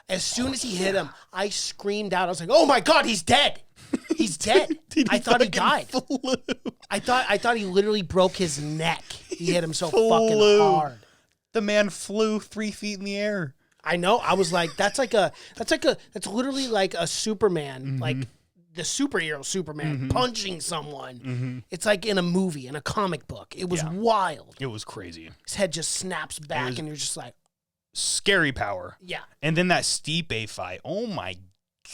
[SPEAKER 3] as soon as he hit him, I screamed out. I was like, oh, my God, he's dead. He's dead. I thought he died. I thought he literally broke his neck. He hit him so fucking hard.
[SPEAKER 2] The man flew 3 feet in the air.
[SPEAKER 3] I know. I was like, that's literally like a Superman, like the superhero Superman punching someone. It's like in a movie, in a comic book. It was wild.
[SPEAKER 2] It was crazy.
[SPEAKER 3] His head just snaps back, and you're just like,
[SPEAKER 2] scary power.
[SPEAKER 3] Yeah.
[SPEAKER 2] And then that Stipe fight. Oh my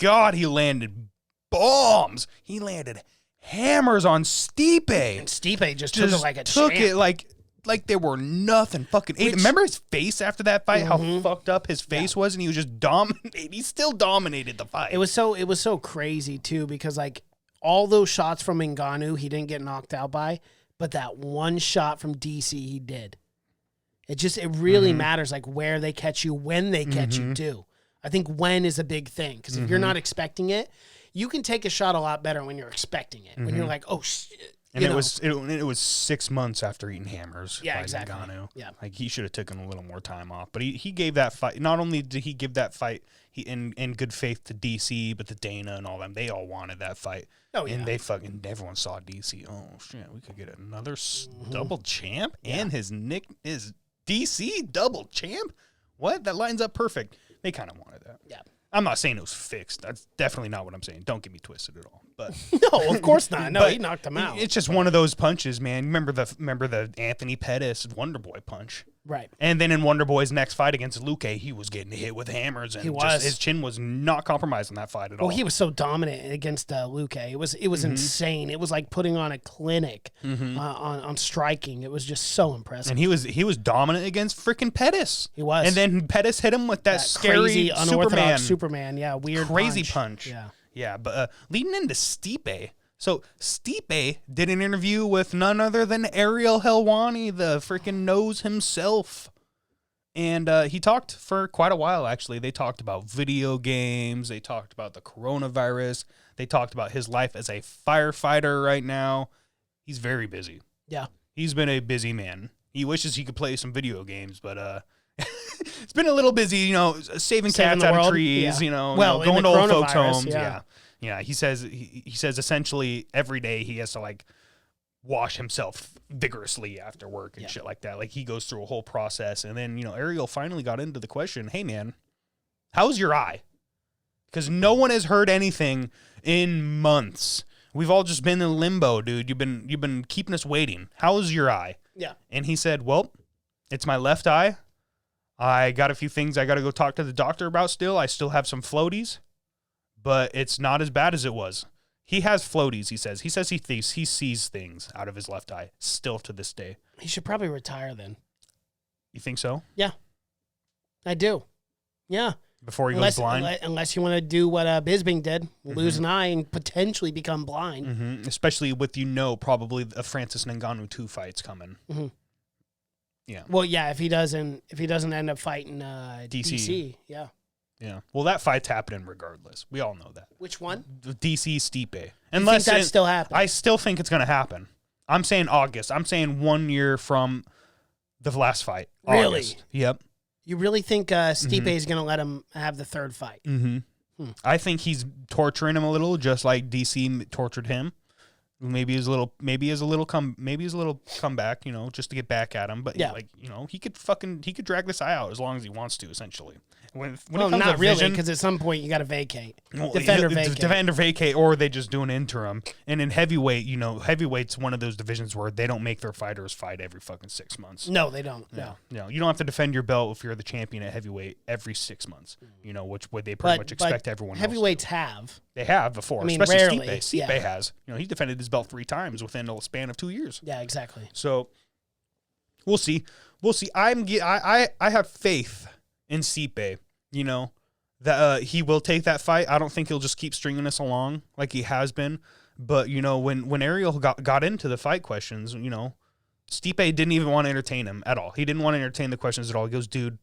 [SPEAKER 2] God, he landed bombs. He landed hammers on Stipe.
[SPEAKER 3] And Stipe just took it like a champ.
[SPEAKER 2] It like they were nothing. Fucking remember his face after that fight? How fucked up his face was, and he was just dominated. He still dominated the fight.
[SPEAKER 3] It was so crazy too, because like all those shots from Ngannou, he didn't get knocked out by, but that one shot from DC, he did. It really matters like where they catch you, when they catch you too. I think when is a big thing, because if you're not expecting it, you can take a shot a lot better when you're expecting it. When you're like, oh shit.
[SPEAKER 2] And it was 6 months after eating hammers.
[SPEAKER 3] Yeah,
[SPEAKER 2] by
[SPEAKER 3] exactly.
[SPEAKER 2] Ngannou.
[SPEAKER 3] Yeah.
[SPEAKER 2] Like he should have taken a little more time off. But he gave that fight. Not only did he give that fight in good faith to DC, but to Dana and all them, they all wanted that fight.
[SPEAKER 3] Oh yeah.
[SPEAKER 2] And everyone saw DC. Oh shit, we could get another double champ, and his DC double champ. What? That lines up perfect. They kind of wanted that.
[SPEAKER 3] Yeah.
[SPEAKER 2] I'm not saying it was fixed. That's definitely not what I'm saying. Don't get me twisted at all. But
[SPEAKER 3] No, of course not. No,
[SPEAKER 2] but
[SPEAKER 3] he knocked him out.
[SPEAKER 2] It's just one of those punches, man. Remember the Anthony Pettis Wonderboy punch?
[SPEAKER 3] Right.
[SPEAKER 2] And then in Wonderboy's next fight against Luque, he was getting hit with hammers, and his chin was not compromised in that fight at all.
[SPEAKER 3] Well, he was so dominant against Luque. It was insane. It was like putting on a clinic on striking. It was just so impressive.
[SPEAKER 2] And he was dominant against freaking Pettis.
[SPEAKER 3] He was.
[SPEAKER 2] And then Pettis hit him with that scary
[SPEAKER 3] crazy, unorthodox Superman. Yeah, weird
[SPEAKER 2] crazy punch.
[SPEAKER 3] Yeah.
[SPEAKER 2] Yeah, but leading into Stipe. So Stipe did an interview with none other than Ariel Helwani, the freaking nose himself. And he talked for quite a while, actually. They talked about video games. They talked about the coronavirus. They talked about his life as a firefighter right now. He's very busy.
[SPEAKER 3] Yeah.
[SPEAKER 2] He's been a busy man. He wishes he could play some video games, but it's been a little busy, saving cats out of trees, going to old folks' homes. Yeah. He says essentially every day he has to like wash himself vigorously after work and shit like that. Like he goes through a whole process, and then Ariel finally got into the question, "Hey man, how's your eye?" Because no one has heard anything in months. We've all just been in limbo, dude. You've been keeping us waiting. How's your eye?
[SPEAKER 3] Yeah.
[SPEAKER 2] And he said, "Well, it's my left eye. I got a few things I got to go talk to the doctor about still. I still have some floaties, but it's not as bad as it was." He has floaties, he says. He says he sees things out of his left eye still to this day.
[SPEAKER 3] He should probably retire then.
[SPEAKER 2] You think so?
[SPEAKER 3] Yeah. I do. Yeah.
[SPEAKER 2] Before he goes blind?
[SPEAKER 3] Unless you want to do what Bisping did, lose an eye and potentially become blind.
[SPEAKER 2] Mm-hmm. Especially with, probably a Francis Ngannou 2 fights coming.
[SPEAKER 3] Mm-hmm.
[SPEAKER 2] Yeah.
[SPEAKER 3] Well, yeah, if he doesn't end up fighting DC. Yeah.
[SPEAKER 2] Yeah. Well, that fight's happening regardless. We all know that.
[SPEAKER 3] Which one?
[SPEAKER 2] The DC Stipe.
[SPEAKER 3] Unless that still happens.
[SPEAKER 2] I still think it's going to happen. I'm saying August. I'm saying 1 year from the last fight.
[SPEAKER 3] Really?
[SPEAKER 2] August. Yep.
[SPEAKER 3] You really think Stipe is going to let him have the third fight?
[SPEAKER 2] Mm-hmm. I think he's torturing him a little, just like DC tortured him. Maybe his little comeback, just to get back at him. But he could drag this eye out as long as he wants to, essentially. When
[SPEAKER 3] not really, because at some point you got to vacate, defend or
[SPEAKER 2] vacate, or they just do an interim. And in heavyweight, heavyweight's one of those divisions where they don't make their fighters fight every fucking 6 months.
[SPEAKER 3] No, they don't.
[SPEAKER 2] No, you don't have to defend your belt if you're the champion at heavyweight every 6 months. Which way they pretty much expect everyone.
[SPEAKER 3] Heavyweights have.
[SPEAKER 2] They have before, especially rarely. Stipe has. He's defended his belt 3 times within a span of 2 years.
[SPEAKER 3] Yeah, exactly.
[SPEAKER 2] So we'll see. I have faith in Stipe. That he will take that fight. I don't think he'll just keep stringing us along like he has been. But when Ariel got into the fight questions, Stipe didn't even want to entertain him at all. He didn't want to entertain the questions at all. He goes, dude,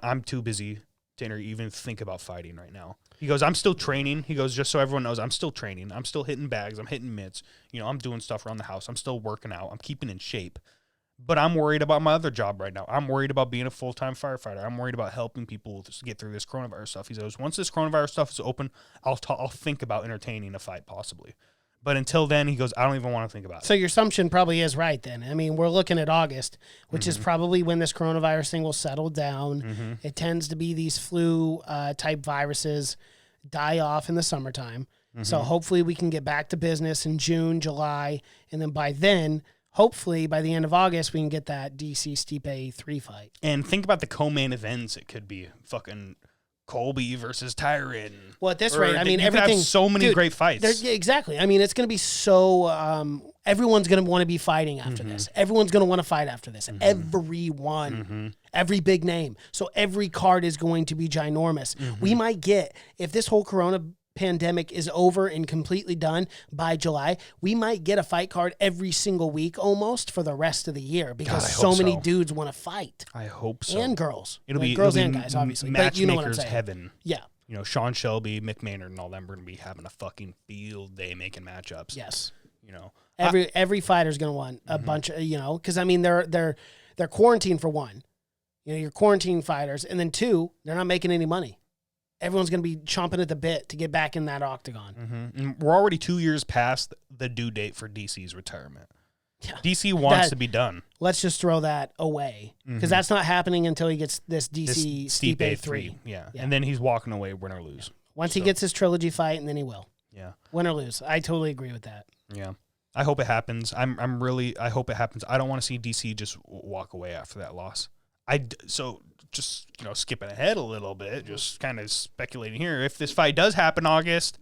[SPEAKER 2] I'm too busy to even think about fighting right now. He goes, I'm still training. He goes, just so everyone knows, I'm still training. I'm still hitting bags. I'm hitting mitts. I'm doing stuff around the house. I'm still working out. I'm keeping in shape. But I'm worried about my other job right now. I'm worried about being a full-time firefighter. I'm worried about helping people get through this coronavirus stuff. He says, once this coronavirus stuff is open, I'll think about entertaining a fight possibly. But until then, he goes, I don't even want to think about it.
[SPEAKER 3] So your assumption probably is right then. I mean, we're looking at August, which is probably when this coronavirus thing will settle down. It tends to be these flu-type viruses die off in the summertime. So hopefully we can get back to business in June, July, and then by then, hopefully by the end of August, we can get that DC Stipe 3 fight.
[SPEAKER 2] And think about the co-main events. It could be fucking Colby versus Tyron.
[SPEAKER 3] Well, at this rate, I mean, everything.
[SPEAKER 2] Have so many great fights.
[SPEAKER 3] Exactly. I mean, it's going to be so. Everyone's going to want to be fighting after this. Everyone's going to want to fight after this. Everyone. Every big name. So every card is going to be ginormous. We might get, if this whole corona pandemic is over and completely done by July, we might get a fight card every single week almost for the rest of the year because so many dudes want to fight.
[SPEAKER 2] I hope so.
[SPEAKER 3] And girls.
[SPEAKER 2] It'll be
[SPEAKER 3] girls and guys, obviously. But you know what I'm saying.
[SPEAKER 2] Heaven.
[SPEAKER 3] Yeah.
[SPEAKER 2] Sean Shelby, Mick Maynard, and all them are going to be having a fucking field day making matchups.
[SPEAKER 3] Yes.
[SPEAKER 2] You know,
[SPEAKER 3] Every fighter's going to want a bunch of, you know, because I mean they're quarantined for one. You know, you're quarantined fighters, and then two, they're not making any money. Everyone's going to be chomping at the bit to get back in that octagon.
[SPEAKER 2] And we're already 2 years past the due date for DC's retirement.
[SPEAKER 3] Yeah.
[SPEAKER 2] DC wants to be done.
[SPEAKER 3] Let's just throw that away because that's not happening until he gets this DC Stipe 3.
[SPEAKER 2] Yeah. And then he's walking away, win or lose.
[SPEAKER 3] Once he gets his trilogy fight, and then he will.
[SPEAKER 2] Yeah.
[SPEAKER 3] Win or lose. I totally agree with that.
[SPEAKER 2] Yeah. I hope it happens. I hope it happens. I don't want to see DC just walk away after that loss. So just, you know, skipping ahead a little bit, just kind of speculating here. If this fight does happen August,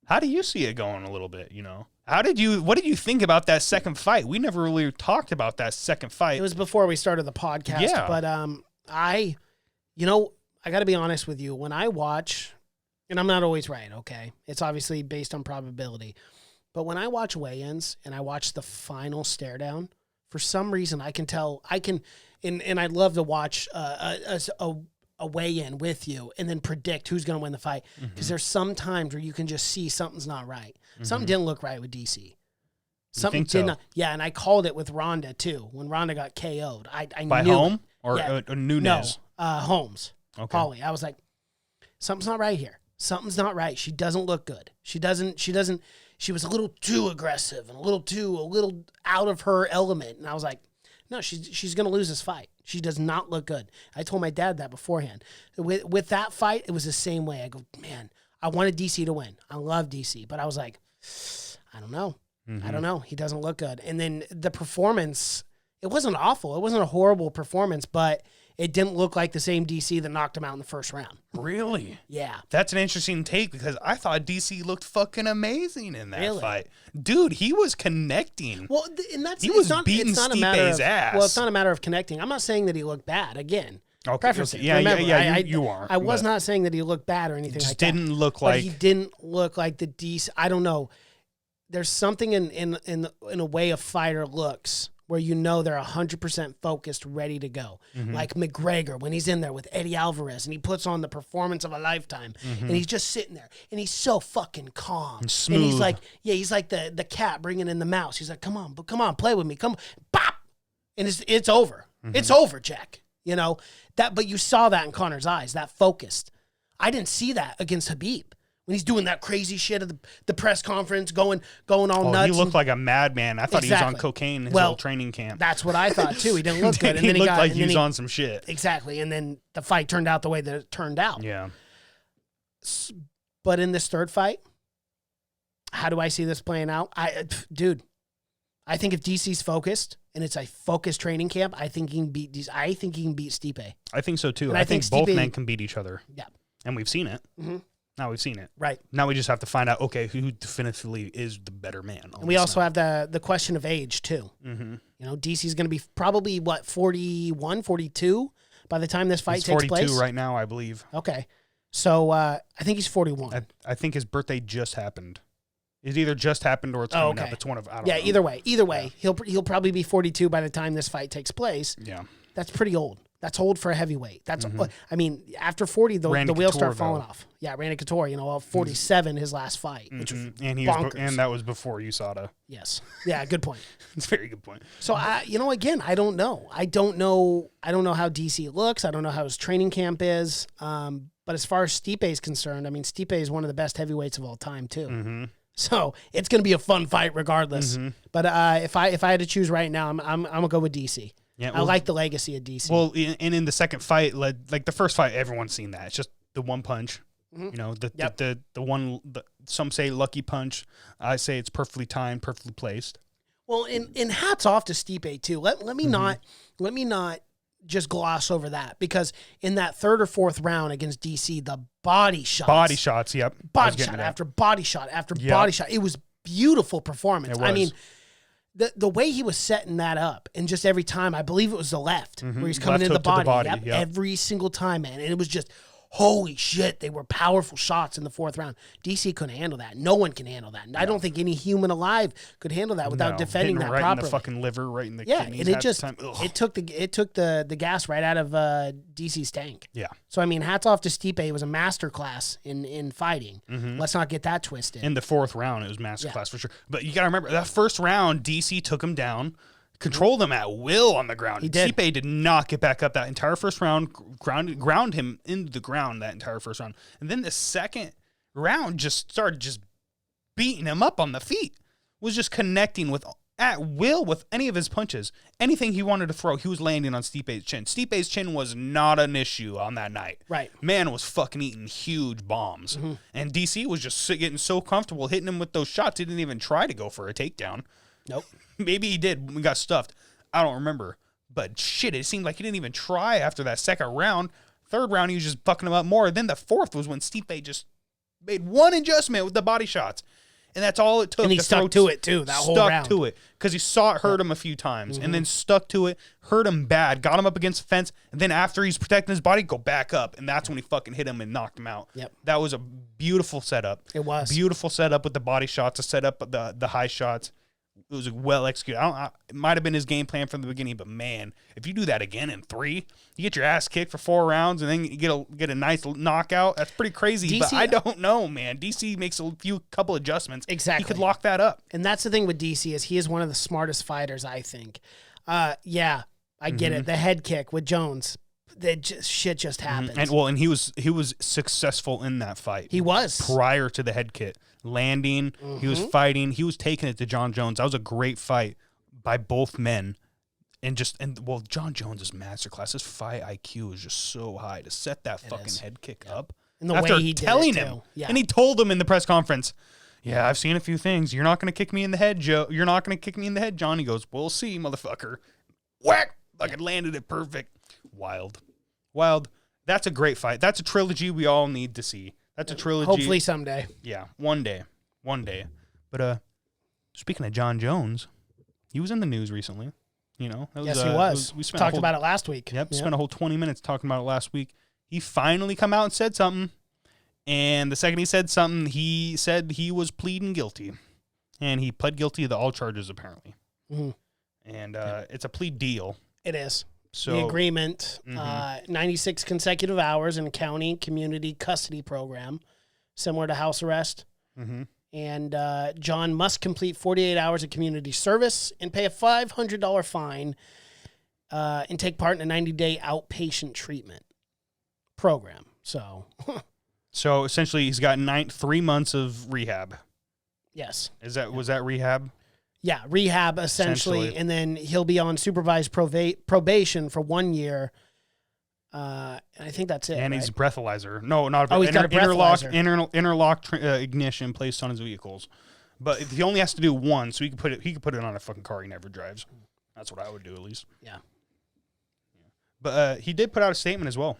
[SPEAKER 2] how do you see it going a little bit, you know? What did you think about that second fight? We never really talked about that second fight.
[SPEAKER 3] It was before we started the podcast,
[SPEAKER 2] Yeah.
[SPEAKER 3] but I got to be honest with you. When I watch, and I'm not always right, okay? It's obviously based on probability. But when I watch weigh-ins and I watch the final stare down, for some reason I can tell, and I'd love to watch a weigh-in with you and then predict who's going to win the fight. Because there's some times where you can just see something's not right. Something didn't look right with DC. Something did not. Yeah, and I called it with Ronda too. When Ronda got KO'd, I
[SPEAKER 2] By
[SPEAKER 3] knew
[SPEAKER 2] Home
[SPEAKER 3] it.
[SPEAKER 2] or
[SPEAKER 3] Yeah.
[SPEAKER 2] Nunes?
[SPEAKER 3] No, Holmes.
[SPEAKER 2] Okay.
[SPEAKER 3] Holly. I was like, something's not right here. Something's not right. She doesn't look good. She was a little too aggressive and a little out of her element. And I was like, no, she's going to lose this fight. She does not look good. I told my dad that beforehand. With that fight, it was the same way. I go, man, I wanted DC to win. I love DC, but I was like, I don't know. I don't know. He doesn't look good. And then the performance, it wasn't awful. It wasn't a horrible performance, but it didn't look like the same DC that knocked him out in the first round.
[SPEAKER 2] Really?
[SPEAKER 3] Yeah.
[SPEAKER 2] That's an interesting take because I thought DC looked fucking amazing in that
[SPEAKER 3] Really?
[SPEAKER 2] fight. Dude, he was connecting.
[SPEAKER 3] Well, and that's
[SPEAKER 2] He
[SPEAKER 3] it's
[SPEAKER 2] was
[SPEAKER 3] not,
[SPEAKER 2] beating
[SPEAKER 3] it's not a matter
[SPEAKER 2] Stipe's
[SPEAKER 3] of,
[SPEAKER 2] ass.
[SPEAKER 3] Well, it's not a matter of connecting. I'm not saying that he looked bad. Again,
[SPEAKER 2] Okay,
[SPEAKER 3] preferences.
[SPEAKER 2] yeah,
[SPEAKER 3] Remember,
[SPEAKER 2] you are.
[SPEAKER 3] I was
[SPEAKER 2] but
[SPEAKER 3] not saying that he looked bad or anything
[SPEAKER 2] Just
[SPEAKER 3] like that.
[SPEAKER 2] didn't look
[SPEAKER 3] But
[SPEAKER 2] like
[SPEAKER 3] he didn't look like the DC. I don't know. There's something in a way a fighter looks where you know they're 100% focused, ready to go. Like McGregor when he's in there with Eddie Alvarez and he puts on the performance of a lifetime and he's just sitting there and he's so fucking calm.
[SPEAKER 2] And smooth.
[SPEAKER 3] And he's like the cat bringing in the mouse. He's like, come on, play with me. Come on. Bop. And it's over. It's over, Jack. You know, but you saw that in Connor's eyes, that focused. I didn't see that against Habib. When he's doing that crazy shit at the press conference, going all nuts.
[SPEAKER 2] He looked like a madman. I thought he was on
[SPEAKER 3] Exactly.
[SPEAKER 2] cocaine in his
[SPEAKER 3] Well,
[SPEAKER 2] little training camp.
[SPEAKER 3] That's what I thought too. He didn't look good. And
[SPEAKER 2] he
[SPEAKER 3] then
[SPEAKER 2] looked
[SPEAKER 3] got,
[SPEAKER 2] like
[SPEAKER 3] and
[SPEAKER 2] he
[SPEAKER 3] then
[SPEAKER 2] was on some shit.
[SPEAKER 3] Exactly. And then the fight turned out the way that it turned out.
[SPEAKER 2] Yeah.
[SPEAKER 3] But in this third fight, how do I see this playing out? Dude, I think if DC's focused and it's a focused training camp, I think he can beat Stipe.
[SPEAKER 2] I think so too.
[SPEAKER 3] And
[SPEAKER 2] I think both
[SPEAKER 3] Stipe-
[SPEAKER 2] men can beat each other.
[SPEAKER 3] Yeah.
[SPEAKER 2] And we've seen it.
[SPEAKER 3] Mhm.
[SPEAKER 2] Now we've seen it.
[SPEAKER 3] Right.
[SPEAKER 2] Now we just have to find out, okay, who definitively is the better man.
[SPEAKER 3] And we also have the question of age too.
[SPEAKER 2] Mm-hmm.
[SPEAKER 3] You know, DC's going to be probably 41, 42 by the time this fight
[SPEAKER 2] He's
[SPEAKER 3] takes
[SPEAKER 2] 42
[SPEAKER 3] place.
[SPEAKER 2] right now, I believe.
[SPEAKER 3] Okay. So I think he's 41.
[SPEAKER 2] I think his birthday just happened. It either just happened or it's coming up.
[SPEAKER 3] okay.
[SPEAKER 2] It's one of, I don't
[SPEAKER 3] Yeah,
[SPEAKER 2] know.
[SPEAKER 3] either way, he'll probably be 42 by the time this fight takes place.
[SPEAKER 2] Yeah.
[SPEAKER 3] That's pretty old. That's old for a heavyweight. That's I mean, after 40, the
[SPEAKER 2] Randy
[SPEAKER 3] wheels
[SPEAKER 2] Couture,
[SPEAKER 3] start falling
[SPEAKER 2] though.
[SPEAKER 3] off. Yeah, Randy Couture, 47 his last fight, which was
[SPEAKER 2] And
[SPEAKER 3] bonkers.
[SPEAKER 2] and that was before USADA.
[SPEAKER 3] Yes. Yeah, good point.
[SPEAKER 2] It's a very good point.
[SPEAKER 3] So again, I don't know. I don't know how DC looks. I don't know how his training camp is. But as far as Stipe is concerned, I mean, Stipe is one of the best heavyweights of all time too.
[SPEAKER 2] Mm-hmm.
[SPEAKER 3] So it's going to be a fun fight regardless. But if I had to choose right now, I'm gonna go with DC.
[SPEAKER 2] Yeah,
[SPEAKER 3] I like the legacy of DC.
[SPEAKER 2] Well, and in the second fight, like the first fight, everyone's seen that. It's just the one punch. You know, the one. Some say lucky punch. I say it's perfectly timed, perfectly placed.
[SPEAKER 3] Well, and hats off to Stipe too. Let me not just gloss over that, because in that third or fourth round against DC, the body shots.
[SPEAKER 2] Body shots, yep. I was
[SPEAKER 3] Body
[SPEAKER 2] getting
[SPEAKER 3] shot
[SPEAKER 2] to that.
[SPEAKER 3] after body shot after
[SPEAKER 2] Yep.
[SPEAKER 3] body shot. It was beautiful performance.
[SPEAKER 2] It
[SPEAKER 3] I
[SPEAKER 2] was.
[SPEAKER 3] mean, the way he was setting that up, and just every time, I believe it was the left where he's coming
[SPEAKER 2] Left
[SPEAKER 3] in the
[SPEAKER 2] hook to the
[SPEAKER 3] body.
[SPEAKER 2] body, yep.
[SPEAKER 3] Every single time, man. And it was just holy shit, they were powerful shots in the 4th round. DC couldn't handle that. No one can handle that. And I don't think any human alive could handle that without defending
[SPEAKER 2] hitting
[SPEAKER 3] that
[SPEAKER 2] right
[SPEAKER 3] properly.
[SPEAKER 2] in the fucking liver, right in the
[SPEAKER 3] and
[SPEAKER 2] kidneys.
[SPEAKER 3] it
[SPEAKER 2] half
[SPEAKER 3] just
[SPEAKER 2] the time.
[SPEAKER 3] it took the gas right out of DC's tank.
[SPEAKER 2] Yeah.
[SPEAKER 3] So I mean, hats off to Stipe. It was a masterclass in fighting. Let's not get that twisted.
[SPEAKER 2] In the 4th round, it was masterclass for sure. But you got to remember, that first round, DC took him down, controlled him at will on the ground.
[SPEAKER 3] He did.
[SPEAKER 2] Stipe did not get back up that entire first round, ground him into the ground that entire first round. And then the second round just started just beating him up on the feet. Was just connecting with at will with any of his punches. Anything he wanted to throw, he was landing on Stipe's chin. Stipe's chin was not an issue on that night.
[SPEAKER 3] Right.
[SPEAKER 2] Man was fucking eating huge bombs. And DC was just getting so comfortable hitting him with those shots, he didn't even try to go for a takedown.
[SPEAKER 3] Nope.
[SPEAKER 2] Maybe he did when we got stuffed. I don't remember. But shit, it seemed like he didn't even try after that second round. Third round, he was just fucking him up more. Then the fourth was when Stipe just made one adjustment with the body shots. And that's all it took.
[SPEAKER 3] And he stuck to it, too, that whole round.
[SPEAKER 2] Stuck to it. Because he saw it hurt him a few times. And then stuck to it, hurt him bad, got him up against the fence. And then after he's protecting his body, go back up. And that's when he fucking hit him and knocked him out.
[SPEAKER 3] Yep.
[SPEAKER 2] That was a beautiful setup.
[SPEAKER 3] It was.
[SPEAKER 2] Beautiful setup with the body shots, to set up the high shots. It was well executed. It might have been his game plan from the beginning, but man, if you do that again in 3, you get your ass kicked for 4 rounds, and then you get a nice knockout. That's pretty crazy.
[SPEAKER 3] DC,
[SPEAKER 2] but I don't know, man. DC makes a couple adjustments.
[SPEAKER 3] Exactly.
[SPEAKER 2] He could lock that up.
[SPEAKER 3] And that's the thing with DC is he is one of the smartest fighters, I think. Yeah, I get it. The head kick with Jones, shit just happens.
[SPEAKER 2] And he was successful in that fight.
[SPEAKER 3] He was
[SPEAKER 2] prior to the head kick. Landing, he was fighting, he was taking it to John Jones. That was a great fight by both men. And John Jones' masterclass, his fight IQ is just so high to set that fucking head kick up.
[SPEAKER 3] And the
[SPEAKER 2] after
[SPEAKER 3] way he did
[SPEAKER 2] telling
[SPEAKER 3] it,
[SPEAKER 2] him,
[SPEAKER 3] too. Yeah.
[SPEAKER 2] and he told him in the press conference, "Yeah, I've seen a few things. You're not going to kick me in the head, Joe. You're not going to kick me in the head, John." He goes, "We'll see, motherfucker." Whack! Fucking landed it perfect. Wild. That's a great fight. That's a trilogy we all need to see. That's a trilogy.
[SPEAKER 3] Hopefully someday.
[SPEAKER 2] Yeah, one day. But speaking of John Jones, he was in the news recently. You know,
[SPEAKER 3] Yes, he was.
[SPEAKER 2] We
[SPEAKER 3] Talked about it last week.
[SPEAKER 2] Yep, spent a whole 20 minutes talking about it last week. He finally come out and said something. And the second he said something, he said he was pleading guilty. And he pled guilty to all charges, apparently. And it's a plea deal.
[SPEAKER 3] It is.
[SPEAKER 2] So
[SPEAKER 3] The agreement, 96 consecutive hours in a county community custody program, similar to house arrest. And John must complete 48 hours of community service and pay a $500 fine and take part in a 90-day outpatient treatment program. So
[SPEAKER 2] essentially, he's got 3 months of rehab.
[SPEAKER 3] yes.
[SPEAKER 2] Was that rehab?
[SPEAKER 3] Yeah, rehab essentially, and then he'll be on supervised probation for 1 year. I think that's it.
[SPEAKER 2] And
[SPEAKER 3] right?
[SPEAKER 2] he's breathalyzer. No, not
[SPEAKER 3] he's got a breathalyzer.
[SPEAKER 2] Interlock ignition placed on his vehicles. But he only has to do one, so he could put it on a fucking car he never drives. That's what I would do, at least.
[SPEAKER 3] Yeah.
[SPEAKER 2] But he did put out a statement as well.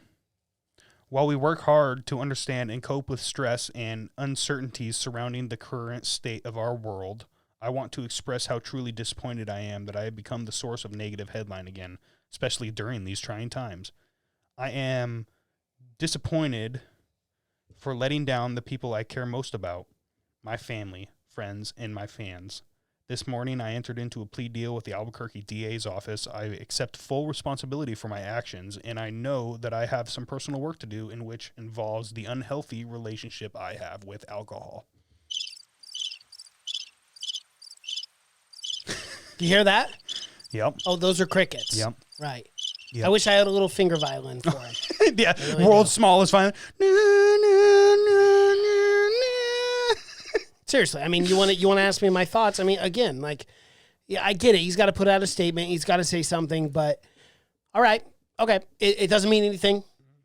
[SPEAKER 2] While we work hard to understand and cope with stress and uncertainties surrounding the current state of our world, I want to express how truly disappointed I am that I have become the source of negative headline again, especially during these trying times. I am disappointed for letting down the people I care most about, my family, friends, and my fans. This morning, I entered into a plea deal with the Albuquerque DA's office. I accept full responsibility for my actions, and I know that I have some personal work to do in which involves the unhealthy relationship I have with alcohol.
[SPEAKER 3] Do you hear that?
[SPEAKER 2] Yep.
[SPEAKER 3] Oh, those are crickets.
[SPEAKER 2] Yep.
[SPEAKER 3] Right.
[SPEAKER 2] Yep.
[SPEAKER 3] I wish I had a little finger violin for him.
[SPEAKER 2] Yeah.
[SPEAKER 3] really
[SPEAKER 2] World's smallest violin.
[SPEAKER 3] Seriously, I mean, you want to ask me my thoughts? I mean, again, like, yeah, I get it. He's got to put out a statement. He's got to say something. But all right, okay, it doesn't mean anything.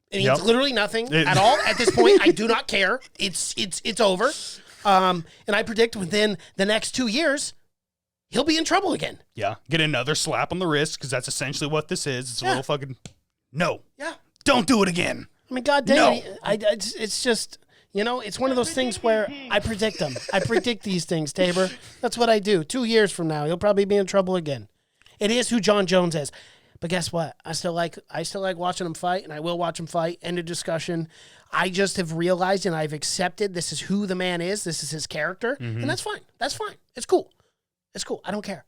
[SPEAKER 3] It means literally nothing at all at this point. I do not care. It's over. And I predict within the next 2 years, he'll be in trouble again.
[SPEAKER 2] Yeah. Get another slap on the wrist, because that's essentially what this is. It's a little fucking, no.
[SPEAKER 3] Yeah.
[SPEAKER 2] Don't do it again.
[SPEAKER 3] I mean, God damn it. It's just, you know, it's one of those things where I predict them. I predict these things, Tabor. That's what I do. 2 years from now, he'll probably be in trouble again. It is who John Jones is. But guess what? I still like watching him fight, and I will watch him fight. End of discussion. I just have realized and I've accepted this is who the man is. This is his character, and that's fine. That's fine. It's cool. It's cool. I don't care.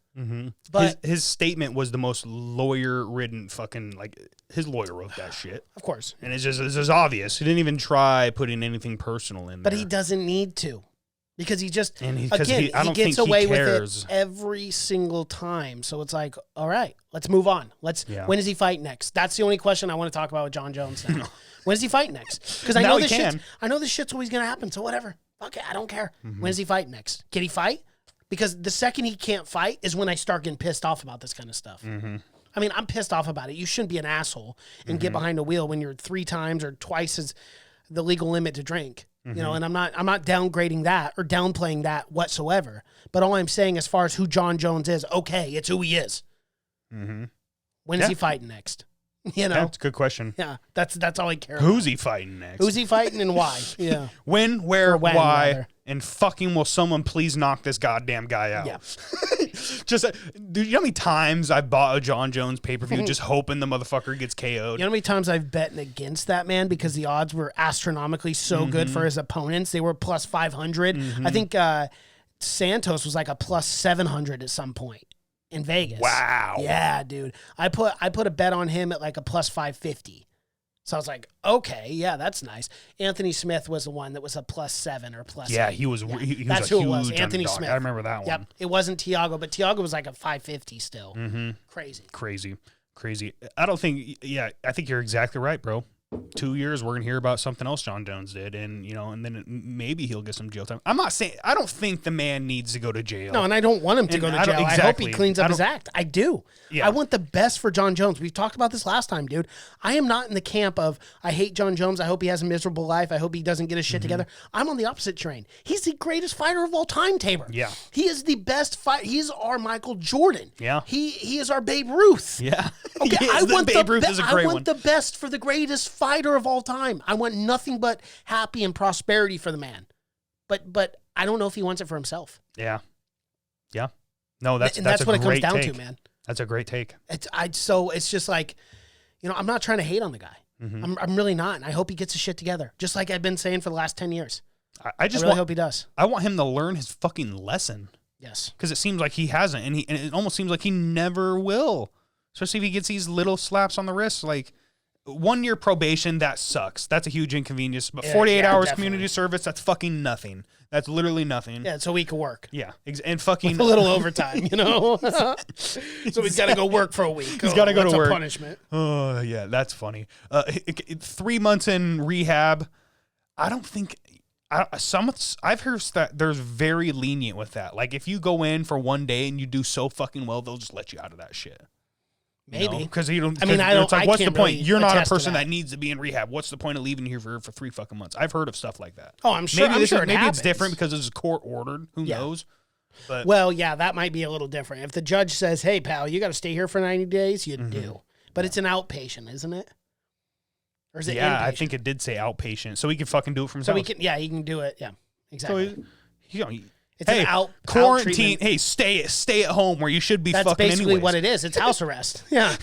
[SPEAKER 3] But
[SPEAKER 2] his statement was the most lawyer-ridden fucking, like, his lawyer wrote that shit.
[SPEAKER 3] Of course.
[SPEAKER 2] And it's just obvious. He didn't even try putting anything personal in there.
[SPEAKER 3] But he doesn't need to. Because he just,
[SPEAKER 2] and
[SPEAKER 3] he
[SPEAKER 2] don't
[SPEAKER 3] gets
[SPEAKER 2] think
[SPEAKER 3] away
[SPEAKER 2] he
[SPEAKER 3] with
[SPEAKER 2] cares.
[SPEAKER 3] it every single time. So it's like, all right, let's move on. When does he fight next? That's the only question I want to talk about with John Jones now. When does he fight next? Because I know this shit's always going to happen. So whatever. Okay, I don't care. When does he fight next? Can he fight? Because the second he can't fight is when I start getting pissed off about this kind of stuff. I mean, I'm pissed off about it. You shouldn't be an asshole and get behind a wheel when you're 3 times or twice as the legal limit to drink. You know, and I'm not downgrading that or downplaying that whatsoever. But all I'm saying as far as who John Jones is, okay, it's who he is. When is he fighting next? You know?
[SPEAKER 2] That's a good question.
[SPEAKER 3] Yeah, that's all I care about.
[SPEAKER 2] Who's he fighting next?
[SPEAKER 3] Who's he fighting and why? Yeah.
[SPEAKER 2] When, where,
[SPEAKER 3] when,
[SPEAKER 2] why,
[SPEAKER 3] rather.
[SPEAKER 2] and fucking will someone please knock this goddamn guy out?
[SPEAKER 3] Yeah.
[SPEAKER 2] Just, dude, you know how many times I bought a John Jones pay-per-view just hoping the motherfucker gets KO'd?
[SPEAKER 3] You know how many times I've betting against that man because the odds were astronomically so good for his opponents? They were plus 500. I think Santos was like a plus 700 at some point in Vegas.
[SPEAKER 2] Wow.
[SPEAKER 3] Yeah, dude. I put a bet on him at like a plus 550. So I was like, okay, yeah, that's nice. Anthony Smith was the one that was a plus 7 or plus 8.
[SPEAKER 2] He was.
[SPEAKER 3] Yeah.
[SPEAKER 2] He
[SPEAKER 3] That's
[SPEAKER 2] was
[SPEAKER 3] who
[SPEAKER 2] a
[SPEAKER 3] it was.
[SPEAKER 2] huge
[SPEAKER 3] Anthony
[SPEAKER 2] underdog.
[SPEAKER 3] Smith.
[SPEAKER 2] I remember that
[SPEAKER 3] Yep.
[SPEAKER 2] one.
[SPEAKER 3] It wasn't Tiago, but Tiago was like a 550 still. Crazy.
[SPEAKER 2] Crazy. I don't think. Yeah, I think you're exactly right, bro. 2 years, we're gonna hear about something else John Jones did, and and then maybe he'll get some jail time. I'm not saying I don't think the man needs to go to jail.
[SPEAKER 3] No, and I don't want him to go to jail. I hope he cleans up his act. I do.
[SPEAKER 2] Yeah.
[SPEAKER 3] I want the best for John Jones. We've talked about this last time, dude. I am not in the camp of I hate John Jones. I hope he has a miserable life. I hope he doesn't get his shit together. I'm on the opposite train. He's the greatest fighter of all time, Tabor.
[SPEAKER 2] Yeah.
[SPEAKER 3] He is the best fight. He's our Michael Jordan.
[SPEAKER 2] Yeah.
[SPEAKER 3] He is our Babe Ruth.
[SPEAKER 2] Yeah.
[SPEAKER 3] Okay,
[SPEAKER 2] I want Babe Ruth is a great one.
[SPEAKER 3] the best for the greatest fighter of all time. I want nothing but happy and prosperity for the man. But I don't know if he wants it for himself.
[SPEAKER 2] Yeah. Yeah. No, that's
[SPEAKER 3] what it comes down
[SPEAKER 2] take.
[SPEAKER 3] to, man.
[SPEAKER 2] That's a great take.
[SPEAKER 3] So it's just like, I'm not trying to hate on the guy. I'm really not. And I hope he gets his shit together. Just like I've been saying for the last 10 years.
[SPEAKER 2] I just
[SPEAKER 3] really hope he does.
[SPEAKER 2] I want him to learn his fucking lesson.
[SPEAKER 3] Yes. Because
[SPEAKER 2] it seems like he hasn't, and it almost seems like he never will. Especially if he gets these little slaps on the wrist, like 1 year probation, that sucks. That's a huge inconvenience. But 48 hours
[SPEAKER 3] definitely.
[SPEAKER 2] community service, that's fucking nothing. That's literally nothing.
[SPEAKER 3] Yeah, it's a week of work.
[SPEAKER 2] Yeah, and fucking
[SPEAKER 3] a little overtime, So he's got to go work for a week.
[SPEAKER 2] He's got to go to work.
[SPEAKER 3] That's a punishment.
[SPEAKER 2] Oh yeah, that's funny. 3 months in rehab. I don't think. I've heard that there's very lenient with that. Like if you go in for 1 day and you do so fucking well, they'll just let you out of that shit.
[SPEAKER 3] Maybe
[SPEAKER 2] because you don't.
[SPEAKER 3] I mean, I don't.
[SPEAKER 2] It's like, what's the point?
[SPEAKER 3] Really
[SPEAKER 2] You're not a
[SPEAKER 3] attest to
[SPEAKER 2] person
[SPEAKER 3] that.
[SPEAKER 2] that needs to be in rehab. What's the point of leaving here for 3 fucking months? I've heard of stuff like that.
[SPEAKER 3] Oh, I'm sure.
[SPEAKER 2] Maybe
[SPEAKER 3] it
[SPEAKER 2] maybe
[SPEAKER 3] happens.
[SPEAKER 2] it's different because it's court ordered. Who knows? But
[SPEAKER 3] well, yeah, that might be a little different. If the judge says, "Hey, pal, you got to stay here for 90 days," you do. But it's an outpatient, isn't it? Or is it
[SPEAKER 2] yeah,
[SPEAKER 3] inpatient?
[SPEAKER 2] I think it did say outpatient, so he can fucking do it from
[SPEAKER 3] So
[SPEAKER 2] himself.
[SPEAKER 3] he can do it. Yeah, exactly.
[SPEAKER 2] So
[SPEAKER 3] it's
[SPEAKER 2] hey,
[SPEAKER 3] an out
[SPEAKER 2] quarantine.
[SPEAKER 3] treatment.
[SPEAKER 2] Hey, stay at home where you should be.
[SPEAKER 3] That's
[SPEAKER 2] fucking
[SPEAKER 3] basically
[SPEAKER 2] anyways.
[SPEAKER 3] what it is. It's house arrest. Yeah,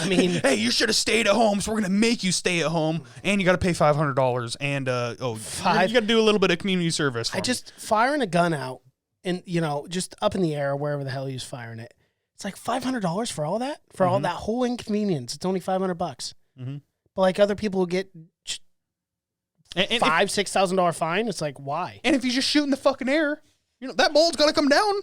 [SPEAKER 3] I mean,
[SPEAKER 2] hey, you should have stayed at home, so we're gonna make you stay at home, and you got to pay $500, and you got to do a little bit of community service. For me.
[SPEAKER 3] just firing a gun out, and just up in the air, wherever the hell he was firing it. It's like $500 for all that, for all that whole inconvenience. It's only $500. But like other people who get $5,000-$6,000 fine, it's like why?
[SPEAKER 2] And if you just shoot in the fucking air, that mold's got to come down.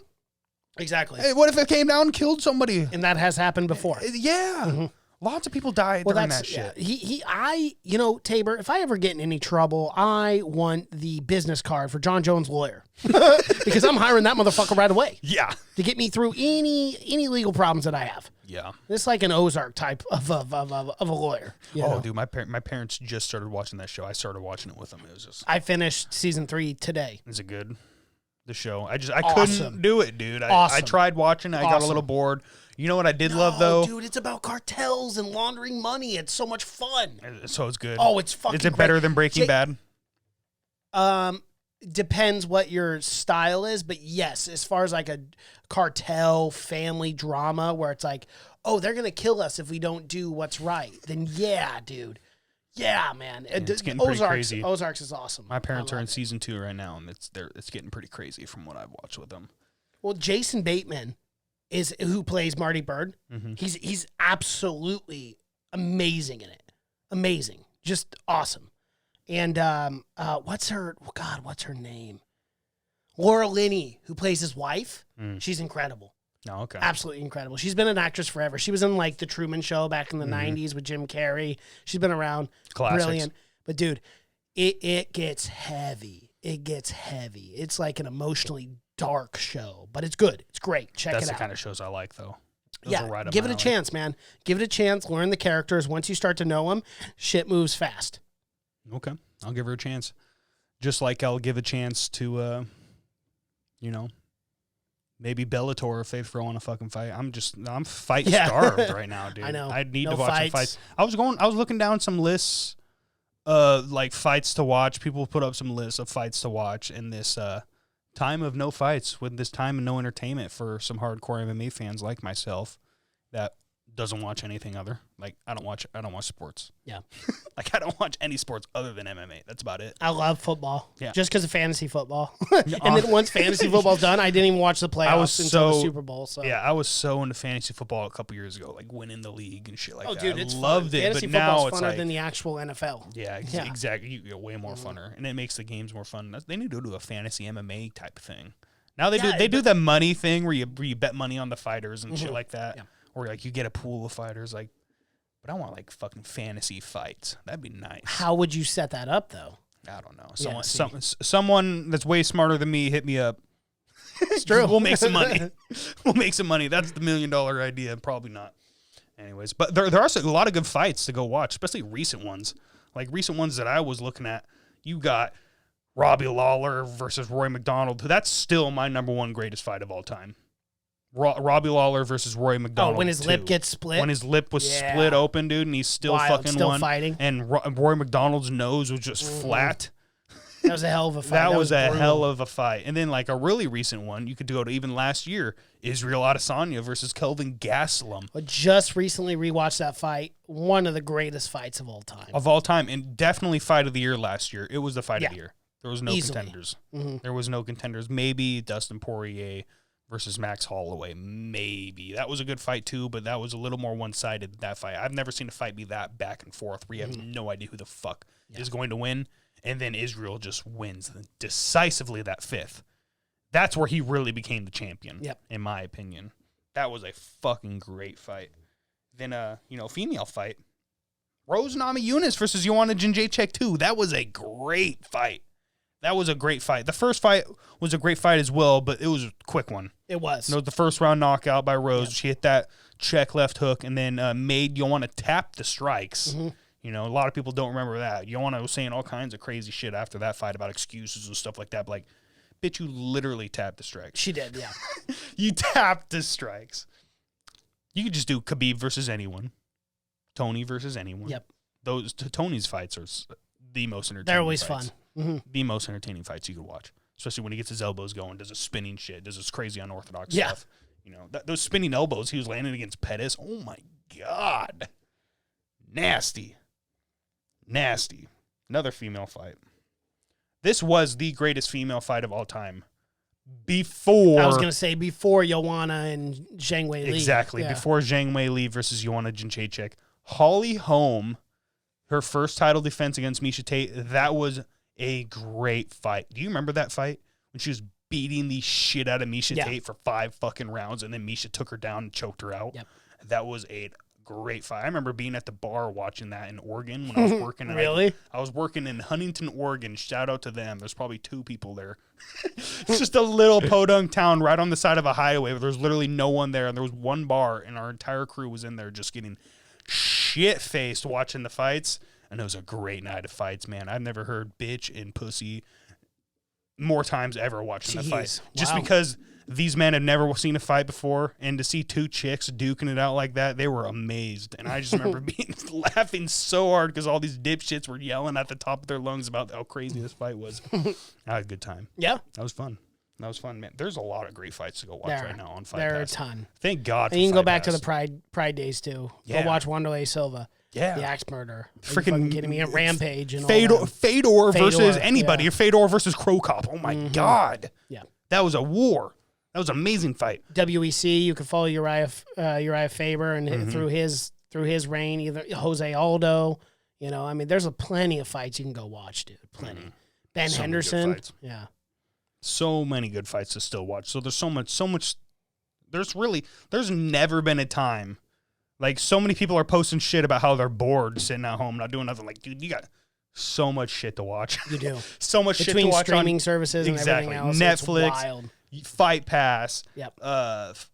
[SPEAKER 3] Exactly.
[SPEAKER 2] Hey, what if it came down and killed somebody?
[SPEAKER 3] And that has happened before.
[SPEAKER 2] Yeah. Lots of people died during that shit.
[SPEAKER 3] Yeah. Tabor, if I ever get in any trouble, I want the business card for John Jones' lawyer. Because I'm hiring that motherfucker right away.
[SPEAKER 2] Yeah.
[SPEAKER 3] To get me through any legal problems that I have.
[SPEAKER 2] Yeah.
[SPEAKER 3] It's like an Ozark type of a lawyer.
[SPEAKER 2] Dude, my parents just started watching that show. I started watching it with them. It was just.
[SPEAKER 3] I finished season 3 today.
[SPEAKER 2] Is it good? The show. I
[SPEAKER 3] Awesome.
[SPEAKER 2] couldn't do it, dude. I
[SPEAKER 3] Awesome.
[SPEAKER 2] tried watching. I got a little bored. You know what I did love though?
[SPEAKER 3] Dude, it's about cartels and laundering money. It's so much fun.
[SPEAKER 2] So it's good.
[SPEAKER 3] Oh, it's fucking.
[SPEAKER 2] Is it better than Breaking Bad?
[SPEAKER 3] Depends what your style is, but yes, as far as like a cartel family drama where it's like oh, they're going to kill us if we don't do what's right, then yeah, dude. Yeah, man.
[SPEAKER 2] It's getting pretty crazy.
[SPEAKER 3] Ozarks is awesome.
[SPEAKER 2] My parents are in season 2 right now, and it's getting pretty crazy from what I've watched with them.
[SPEAKER 3] Well, Jason Bateman is who plays Marty Bird.
[SPEAKER 2] Mm-hmm.
[SPEAKER 3] He's absolutely amazing in it. Amazing. Just awesome. And what's her name? Laura Linney, who plays his wife. She's incredible.
[SPEAKER 2] Oh, okay.
[SPEAKER 3] Absolutely incredible. She's been an actress forever. She was in like The Truman Show back in the 90s with Jim Carrey. She's been around.
[SPEAKER 2] Classics.
[SPEAKER 3] Brilliant. But dude, it gets heavy. It gets heavy. It's like an emotionally dark show, but it's good. It's great. Check
[SPEAKER 2] That's
[SPEAKER 3] it out.
[SPEAKER 2] the kind of shows I like, though. Those
[SPEAKER 3] Yeah,
[SPEAKER 2] are right up
[SPEAKER 3] give
[SPEAKER 2] my
[SPEAKER 3] it a
[SPEAKER 2] alley.
[SPEAKER 3] chance, man. Give it a chance. Learn the characters. Once you start to know them, shit moves fast.
[SPEAKER 2] Okay. I'll give her a chance. Just like I'll give a chance to, maybe Bellator if they throw on a fucking fight. I'm fight starved right now, dude.
[SPEAKER 3] I know.
[SPEAKER 2] I need
[SPEAKER 3] No
[SPEAKER 2] to watch some fights. I was looking down some lists, like fights to watch. People put up some lists of fights to watch in this time of no fights, with this time of no entertainment for some hardcore MMA fans like myself that doesn't watch anything other. Like I don't watch sports.
[SPEAKER 3] Yeah.
[SPEAKER 2] Like I don't watch any sports other than MMA. That's about it.
[SPEAKER 3] I love football.
[SPEAKER 2] Yeah.
[SPEAKER 3] Just because of fantasy football. And then once fantasy football's done, I didn't even watch the playoffs until the Super Bowl. So
[SPEAKER 2] yeah, I was so into fantasy football a couple years ago, like winning the league and shit like that.
[SPEAKER 3] dude, it's
[SPEAKER 2] loved
[SPEAKER 3] fun.
[SPEAKER 2] it.
[SPEAKER 3] Fantasy
[SPEAKER 2] But now
[SPEAKER 3] football's
[SPEAKER 2] it's
[SPEAKER 3] funner
[SPEAKER 2] like,
[SPEAKER 3] than the actual NFL.
[SPEAKER 2] yeah,
[SPEAKER 3] Yeah.
[SPEAKER 2] exactly. You get way more funner, and it makes the games more fun. They need to do a fantasy MMA type of thing. Now they do the money thing where you bet money on the fighters and shit like that, or like you get a pool of fighters. Like, but I want like fucking fantasy fights. That'd be nice.
[SPEAKER 3] How would you set that up, though?
[SPEAKER 2] I don't know.
[SPEAKER 3] Yeah,
[SPEAKER 2] Someone that's way smarter than me hit me up.
[SPEAKER 3] It's true.
[SPEAKER 2] We'll make some money. We'll make some money. That's the $1 million idea. Probably not. Anyways, but there are a lot of good fights to go watch, especially recent ones. Like recent ones that I was looking at. You got Robbie Lawler versus Roy McDonald. That's still my number one greatest fight of all time. Robbie Lawler versus Roy McDonald.
[SPEAKER 3] Oh, when his lip gets split?
[SPEAKER 2] When his lip was split open, dude, and he's still fucking
[SPEAKER 3] still
[SPEAKER 2] won.
[SPEAKER 3] fighting.
[SPEAKER 2] And Roy McDonald's nose was just flat.
[SPEAKER 3] That was a hell of a fight.
[SPEAKER 2] That was a
[SPEAKER 3] brutal.
[SPEAKER 2] hell of a fight. And then, like, a really recent one, you could go to even last year, Israel Adesanya versus Kelvin Gastelum.
[SPEAKER 3] I just recently rewatched that fight. One of the greatest fights of all time.
[SPEAKER 2] Of all time, and definitely fight of the year last year. It was the fight of the year. There was no
[SPEAKER 3] Easily.
[SPEAKER 2] contenders. There was no contenders. Maybe Dustin Poirier versus Max Holloway. Maybe. That was a good fight, too, but that was a little more one-sided than that fight. I've never seen a fight be that back and forth where you have no idea who the fuck is going to win. And then Israel just wins decisively that fifth. That's where he really became the champion, in my opinion. That was a fucking great fight. Then, female fight. Rose Namajunas versus Joanna Jędrzejczyk 2. That was a great fight. That was a great fight. The first fight was a great fight as well, but it was a quick one.
[SPEAKER 3] It was.
[SPEAKER 2] The first round knockout by Rose. She hit that check left hook and then made Joanna tap the strikes. A lot of people don't remember that. Joanna was saying all kinds of crazy shit after that fight about excuses and stuff like that. But like, bitch, you literally tapped the strikes.
[SPEAKER 3] She did, yeah.
[SPEAKER 2] You tapped the strikes. You could just do Khabib versus anyone. Tony versus anyone.
[SPEAKER 3] Yep.
[SPEAKER 2] Those Tony's fights are the most entertaining.
[SPEAKER 3] They're always
[SPEAKER 2] fights.
[SPEAKER 3] fun.
[SPEAKER 2] The most entertaining fights you could watch, especially when he gets his elbows going, does a spinning shit, does this crazy unorthodox stuff. Those spinning elbows he was landing against Pettis. Oh my God. Nasty. Another female fight. This was the greatest female fight of all time. Before
[SPEAKER 3] I was going to say before Joanna and Zhang Wei Li.
[SPEAKER 2] Exactly.
[SPEAKER 3] Yeah.
[SPEAKER 2] Before Zhang Wei Li versus Joanna Jędrzejczyk. Holly Holm, her first title defense against Miesha Tate, that was a great fight. Do you remember that fight? When she was beating the shit out of Miesha Tate for 5 fucking rounds, and then Miesha took her down and choked her out?
[SPEAKER 3] Yep.
[SPEAKER 2] That was a great fight. I remember being at the bar watching that in Oregon when I was working.
[SPEAKER 3] Really?
[SPEAKER 2] I was working in Huntington, Oregon. Shout out to them. There's probably 2 people there. It's just a little podunk town right on the side of a highway where there's literally no one there. And there was one bar, and our entire crew was in there just getting shit-faced watching the fights. And it was a great night of fights, man. I've never heard bitch and pussy more times ever watching the fight. Just because these men have never seen a fight before, and to see 2 chicks duking it out like that, they were amazed. And I just remember laughing so hard because all these dipshits were yelling at the top of their lungs about how crazy this fight was. I had a good time.
[SPEAKER 3] Yeah.
[SPEAKER 2] That was fun. That was fun, man. There's a lot of great fights to go watch right now on Fight
[SPEAKER 3] There are a
[SPEAKER 2] Pass.
[SPEAKER 3] ton.
[SPEAKER 2] Thank God for
[SPEAKER 3] And you can
[SPEAKER 2] Fight
[SPEAKER 3] go back to
[SPEAKER 2] Pass.
[SPEAKER 3] the Pride days, too.
[SPEAKER 2] Yeah.
[SPEAKER 3] Go watch Wanderlei Silva.
[SPEAKER 2] Yeah.
[SPEAKER 3] The Axe Murder. Are you
[SPEAKER 2] Freaking
[SPEAKER 3] fucking kidding me? And Rampage and all that.
[SPEAKER 2] Fedor versus anybody.
[SPEAKER 3] yeah.
[SPEAKER 2] Or Fedor versus Crow Cop. Oh, my God.
[SPEAKER 3] Yeah.
[SPEAKER 2] That was a war. That was an amazing fight.
[SPEAKER 3] WEC, you could follow Uriah Faber and through his reign, either Jose Aldo. You know, I mean, there's plenty of fights you can go watch, dude. Plenty. Ben
[SPEAKER 2] So many good
[SPEAKER 3] Henderson.
[SPEAKER 2] fights.
[SPEAKER 3] Yeah.
[SPEAKER 2] So many good fights to still watch. So there's so much. There's never been a time. Like, so many people are posting shit about how they're bored sitting at home, not doing nothing. Like, dude, you got so much shit to watch.
[SPEAKER 3] You do.
[SPEAKER 2] So much shit to
[SPEAKER 3] Between
[SPEAKER 2] watch
[SPEAKER 3] streaming
[SPEAKER 2] on
[SPEAKER 3] services and
[SPEAKER 2] exactly.
[SPEAKER 3] everything else.
[SPEAKER 2] Netflix,
[SPEAKER 3] It's wild.
[SPEAKER 2] Fight Pass.
[SPEAKER 3] Yep.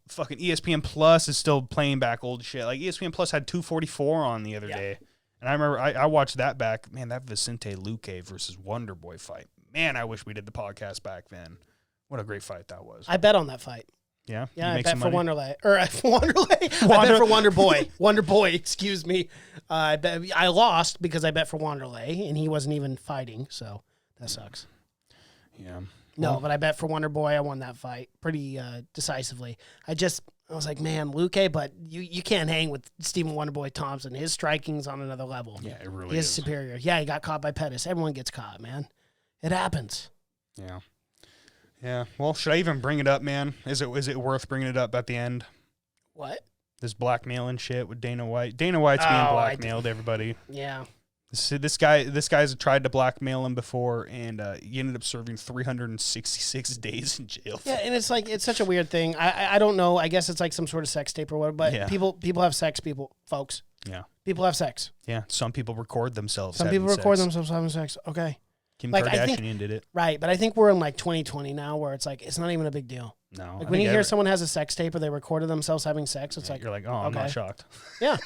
[SPEAKER 2] Fucking ESPN Plus is still playing back old shit. Like, ESPN Plus had 244 on the other day. And I remember I watched that back. Man, that Vicente Luque versus Wonderboy fight. Man, I wish we did the podcast back then. What a great fight that was.
[SPEAKER 3] I bet on that fight.
[SPEAKER 2] Yeah?
[SPEAKER 3] Yeah,
[SPEAKER 2] You
[SPEAKER 3] I
[SPEAKER 2] make
[SPEAKER 3] bet
[SPEAKER 2] some
[SPEAKER 3] for
[SPEAKER 2] money?
[SPEAKER 3] Wanderlei. Or for Wanderlei. I bet for Wonderboy. Wonderboy, excuse me. I lost because I bet for Wanderlei, and he wasn't even fighting, so that sucks.
[SPEAKER 2] Yeah.
[SPEAKER 3] No, but I bet for Wonderboy, I won that fight pretty decisively. I was like, man, Luque, but you can't hang with Stephen Wonderboy Thompson. His striking's on another level.
[SPEAKER 2] Yeah, it really
[SPEAKER 3] He is
[SPEAKER 2] is.
[SPEAKER 3] superior. Yeah, he got caught by Pettis. Everyone gets caught, man. It happens.
[SPEAKER 2] Yeah. Yeah. Well, should I even bring it up, man? Is it worth bringing it up at the end?
[SPEAKER 3] What?
[SPEAKER 2] This blackmailing shit with Dana White. Dana White's being blackmailed, everybody.
[SPEAKER 3] Yeah.
[SPEAKER 2] This guy's tried to blackmail him before, and he ended up serving 366 days in jail.
[SPEAKER 3] Yeah, and it's like, it's such a weird thing. I don't know. I guess it's like some sort of sex tape or whatever, but
[SPEAKER 2] Yeah.
[SPEAKER 3] people have sex, folks.
[SPEAKER 2] Yeah.
[SPEAKER 3] People have sex.
[SPEAKER 2] Yeah. Some people record themselves.
[SPEAKER 3] Some
[SPEAKER 2] having
[SPEAKER 3] people record
[SPEAKER 2] sex.
[SPEAKER 3] themselves having sex. Okay.
[SPEAKER 2] Kim
[SPEAKER 3] Like, I
[SPEAKER 2] Kardashian
[SPEAKER 3] think-
[SPEAKER 2] did it.
[SPEAKER 3] Right, but I think we're in like 2020 now where it's like, it's not even a big deal.
[SPEAKER 2] No.
[SPEAKER 3] Like when you hear someone has a sex tape or they recorded themselves having sex, it's like,
[SPEAKER 2] you're like, oh, I'm not
[SPEAKER 3] okay.
[SPEAKER 2] shocked.
[SPEAKER 3] Yeah.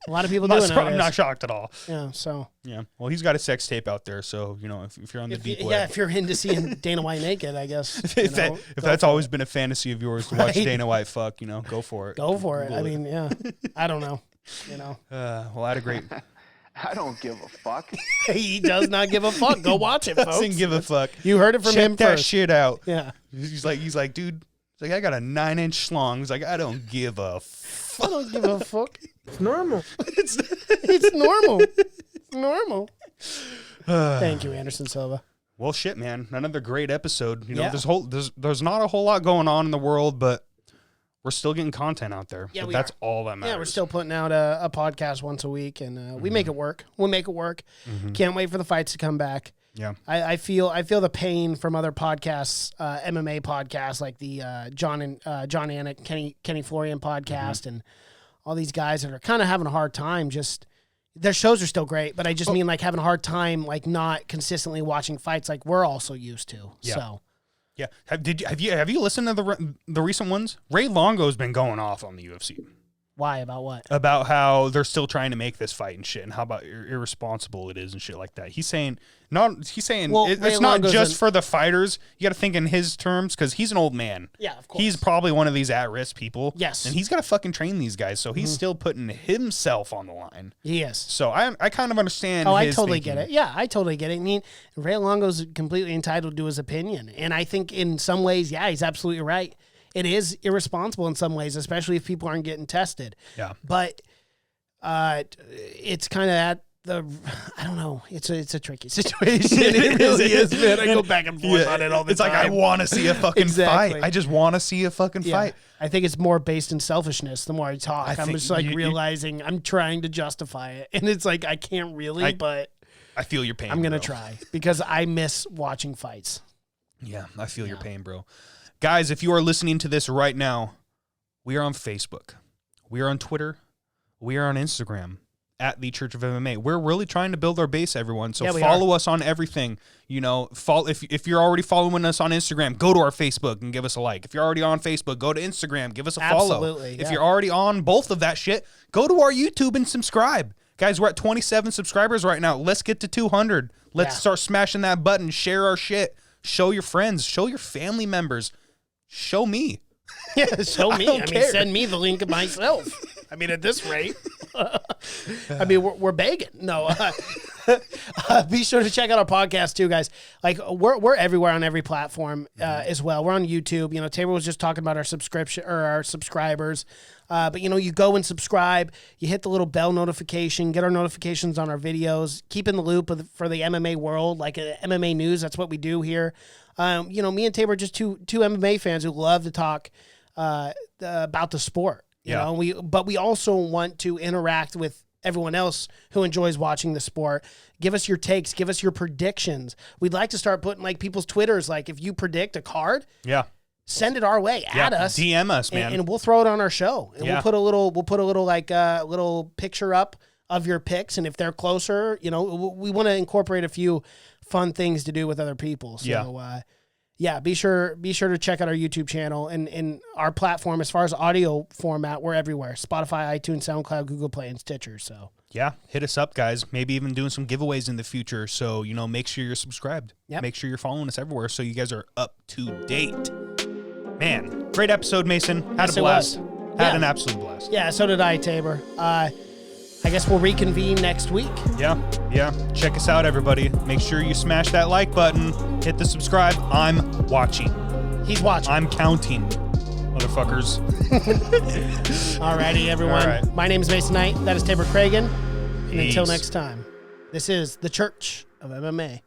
[SPEAKER 3] A lot of people
[SPEAKER 2] I'm
[SPEAKER 3] do it
[SPEAKER 2] not,
[SPEAKER 3] nowadays.
[SPEAKER 2] I'm not shocked at all.
[SPEAKER 3] Yeah, so.
[SPEAKER 2] Yeah. Well, he's got a sex tape out there, so you know if you're on the deep web.
[SPEAKER 3] Yeah, if you're into seeing Dana White naked, I guess.
[SPEAKER 2] if that's always been a fantasy of yours to watch
[SPEAKER 3] Right.
[SPEAKER 2] Dana White fuck, go for it.
[SPEAKER 3] Go for it. I
[SPEAKER 2] Google
[SPEAKER 3] mean, yeah. I don't know.
[SPEAKER 2] well, I had a great.
[SPEAKER 5] I don't give a fuck.
[SPEAKER 3] He does not give a fuck. Go watch it, folks.
[SPEAKER 2] Doesn't give a fuck.
[SPEAKER 3] You heard it from
[SPEAKER 2] Check
[SPEAKER 3] him
[SPEAKER 2] that
[SPEAKER 3] first.
[SPEAKER 2] shit out.
[SPEAKER 3] Yeah.
[SPEAKER 2] He's like, dude. He's like, I got a 9-inch schlong. He's like, I don't give a
[SPEAKER 3] I don't give a fuck.
[SPEAKER 6] It's normal.
[SPEAKER 3] It's normal. It's normal. Thank you, Anderson Silva.
[SPEAKER 2] Well, shit, man. Another great episode.
[SPEAKER 3] Yeah.
[SPEAKER 2] There's not a whole lot going on in the world, but we're still getting content out there.
[SPEAKER 3] Yeah,
[SPEAKER 2] But
[SPEAKER 3] we
[SPEAKER 2] that's
[SPEAKER 3] are.
[SPEAKER 2] all that matters.
[SPEAKER 3] Yeah, we're still putting out a podcast once a week, and we make it work. We'll make it work. Can't wait for the fights to come back.
[SPEAKER 2] Yeah.
[SPEAKER 3] I feel the pain from other podcasts, MMA podcasts like the John Anik, Kenny Florian podcast, and all these guys that are kind of having a hard time. Just their shows are still great, but I just mean like having a hard time like not consistently watching fights like we're also used to.
[SPEAKER 2] Yeah.
[SPEAKER 3] So
[SPEAKER 2] Yeah. Have you listened to the recent ones? Ray Longo's been going off on the UFC.
[SPEAKER 3] why about what?
[SPEAKER 2] About how they're still trying to make this fight and shit, and how about irresponsible it is and shit like that. He's saying
[SPEAKER 3] Well,
[SPEAKER 2] it's
[SPEAKER 3] Ray
[SPEAKER 2] not
[SPEAKER 3] Longo's
[SPEAKER 2] just for the fighters. You got to think in his terms because he's an old man.
[SPEAKER 3] Yeah, of course.
[SPEAKER 2] He's probably one of these at-risk people.
[SPEAKER 3] Yes.
[SPEAKER 2] and he's got to fucking train these guys, so he's still putting himself on the line.
[SPEAKER 3] Yes.
[SPEAKER 2] So I kind of understand.
[SPEAKER 3] Oh, I
[SPEAKER 2] his
[SPEAKER 3] totally
[SPEAKER 2] thinking.
[SPEAKER 3] get it. Yeah, I totally get it. I mean, Ray Longo's completely entitled to his opinion. And I think in some ways, yeah, he's absolutely right. It is irresponsible in some ways, especially if people aren't getting tested.
[SPEAKER 2] Yeah.
[SPEAKER 3] But it's kind of at I don't know. It's a tricky situation. It really is, man. I go back and forth on it all the
[SPEAKER 2] It's
[SPEAKER 3] time.
[SPEAKER 2] like I want to see a fucking
[SPEAKER 3] Exactly.
[SPEAKER 2] fight. I just want to see a fucking
[SPEAKER 3] Yeah.
[SPEAKER 2] fight.
[SPEAKER 3] I think it's more based in selfishness the more I talk. I'm
[SPEAKER 2] think
[SPEAKER 3] just like
[SPEAKER 2] you-
[SPEAKER 3] realizing I'm trying to justify it. And it's like I can't really, but
[SPEAKER 2] I feel your pain.
[SPEAKER 3] I'm going to
[SPEAKER 2] bro.
[SPEAKER 3] try because I miss watching fights.
[SPEAKER 2] Yeah, I feel your pain, bro. Guys, if you are listening to this right now, we are on Facebook. We are on Twitter. We are on Instagram at the Church of MMA. We're really trying to build our base, everyone. So
[SPEAKER 3] Yeah, we
[SPEAKER 2] follow us on everything. Follow if you're already following us on Instagram, go to our Facebook and give us a like. If you're already on Facebook, go to Instagram, give us a follow.
[SPEAKER 3] Absolutely,
[SPEAKER 2] If
[SPEAKER 3] yeah.
[SPEAKER 2] you're already on both of that shit, go to our YouTube and subscribe. Guys, we're at 27 subscribers right now. Let's get to 200. Let's
[SPEAKER 3] Yeah.
[SPEAKER 2] start smashing that button. Share our shit. Show your friends. Show your family members. Show me.
[SPEAKER 3] Yeah, show me.
[SPEAKER 2] don't
[SPEAKER 3] I mean,
[SPEAKER 2] care.
[SPEAKER 3] send me the link myself. I mean, at this rate, I mean, we're begging. No, Be sure to check out our podcast too, guys. Like we're everywhere on every platform as well. We're on YouTube. You know, Tabor was just talking about our subscription or our subscribers. But you know, you go and subscribe. You hit the little bell notification. Get our notifications on our videos. Keep in the loop for the MMA world, like MMA news. That's what we do here. You know, me and Tabor are just two MMA fans who love to talk about the sport. You know, but we also want to interact with everyone else who enjoys watching the sport. Give us your takes. Give us your predictions. We'd like to start putting like people's Twitters. Like if you predict a card, send it our way. Add us,
[SPEAKER 2] DM us, man,
[SPEAKER 3] and we'll throw it on our show. And we'll put a little like little picture up of your picks. And if they're closer, you know, we want to incorporate a few fun things to do with other people. So be sure to check out our YouTube channel and our platform. As far as audio format, we're everywhere: Spotify, iTunes, SoundCloud, Google Play, and Stitcher. So
[SPEAKER 2] hit us up, guys. Maybe even doing some giveaways in the future. So you know, make sure you're subscribed. Make sure you're following us everywhere, so you guys are up to date. Man, great episode, Mason. Had a blast. Had an absolute blast.
[SPEAKER 3] Yeah, so did I, Tabor. I guess we'll reconvene next week.
[SPEAKER 2] Yeah. Check us out, everybody. Make sure you smash that like button. Hit the subscribe. I'm watching.
[SPEAKER 3] He's watching.
[SPEAKER 2] I'm counting, motherfuckers.
[SPEAKER 3] Alrighty, everyone.
[SPEAKER 2] All right.
[SPEAKER 3] My name is Mason Knight. That is Tabor Cragen. And until next time, this is the Church of MMA.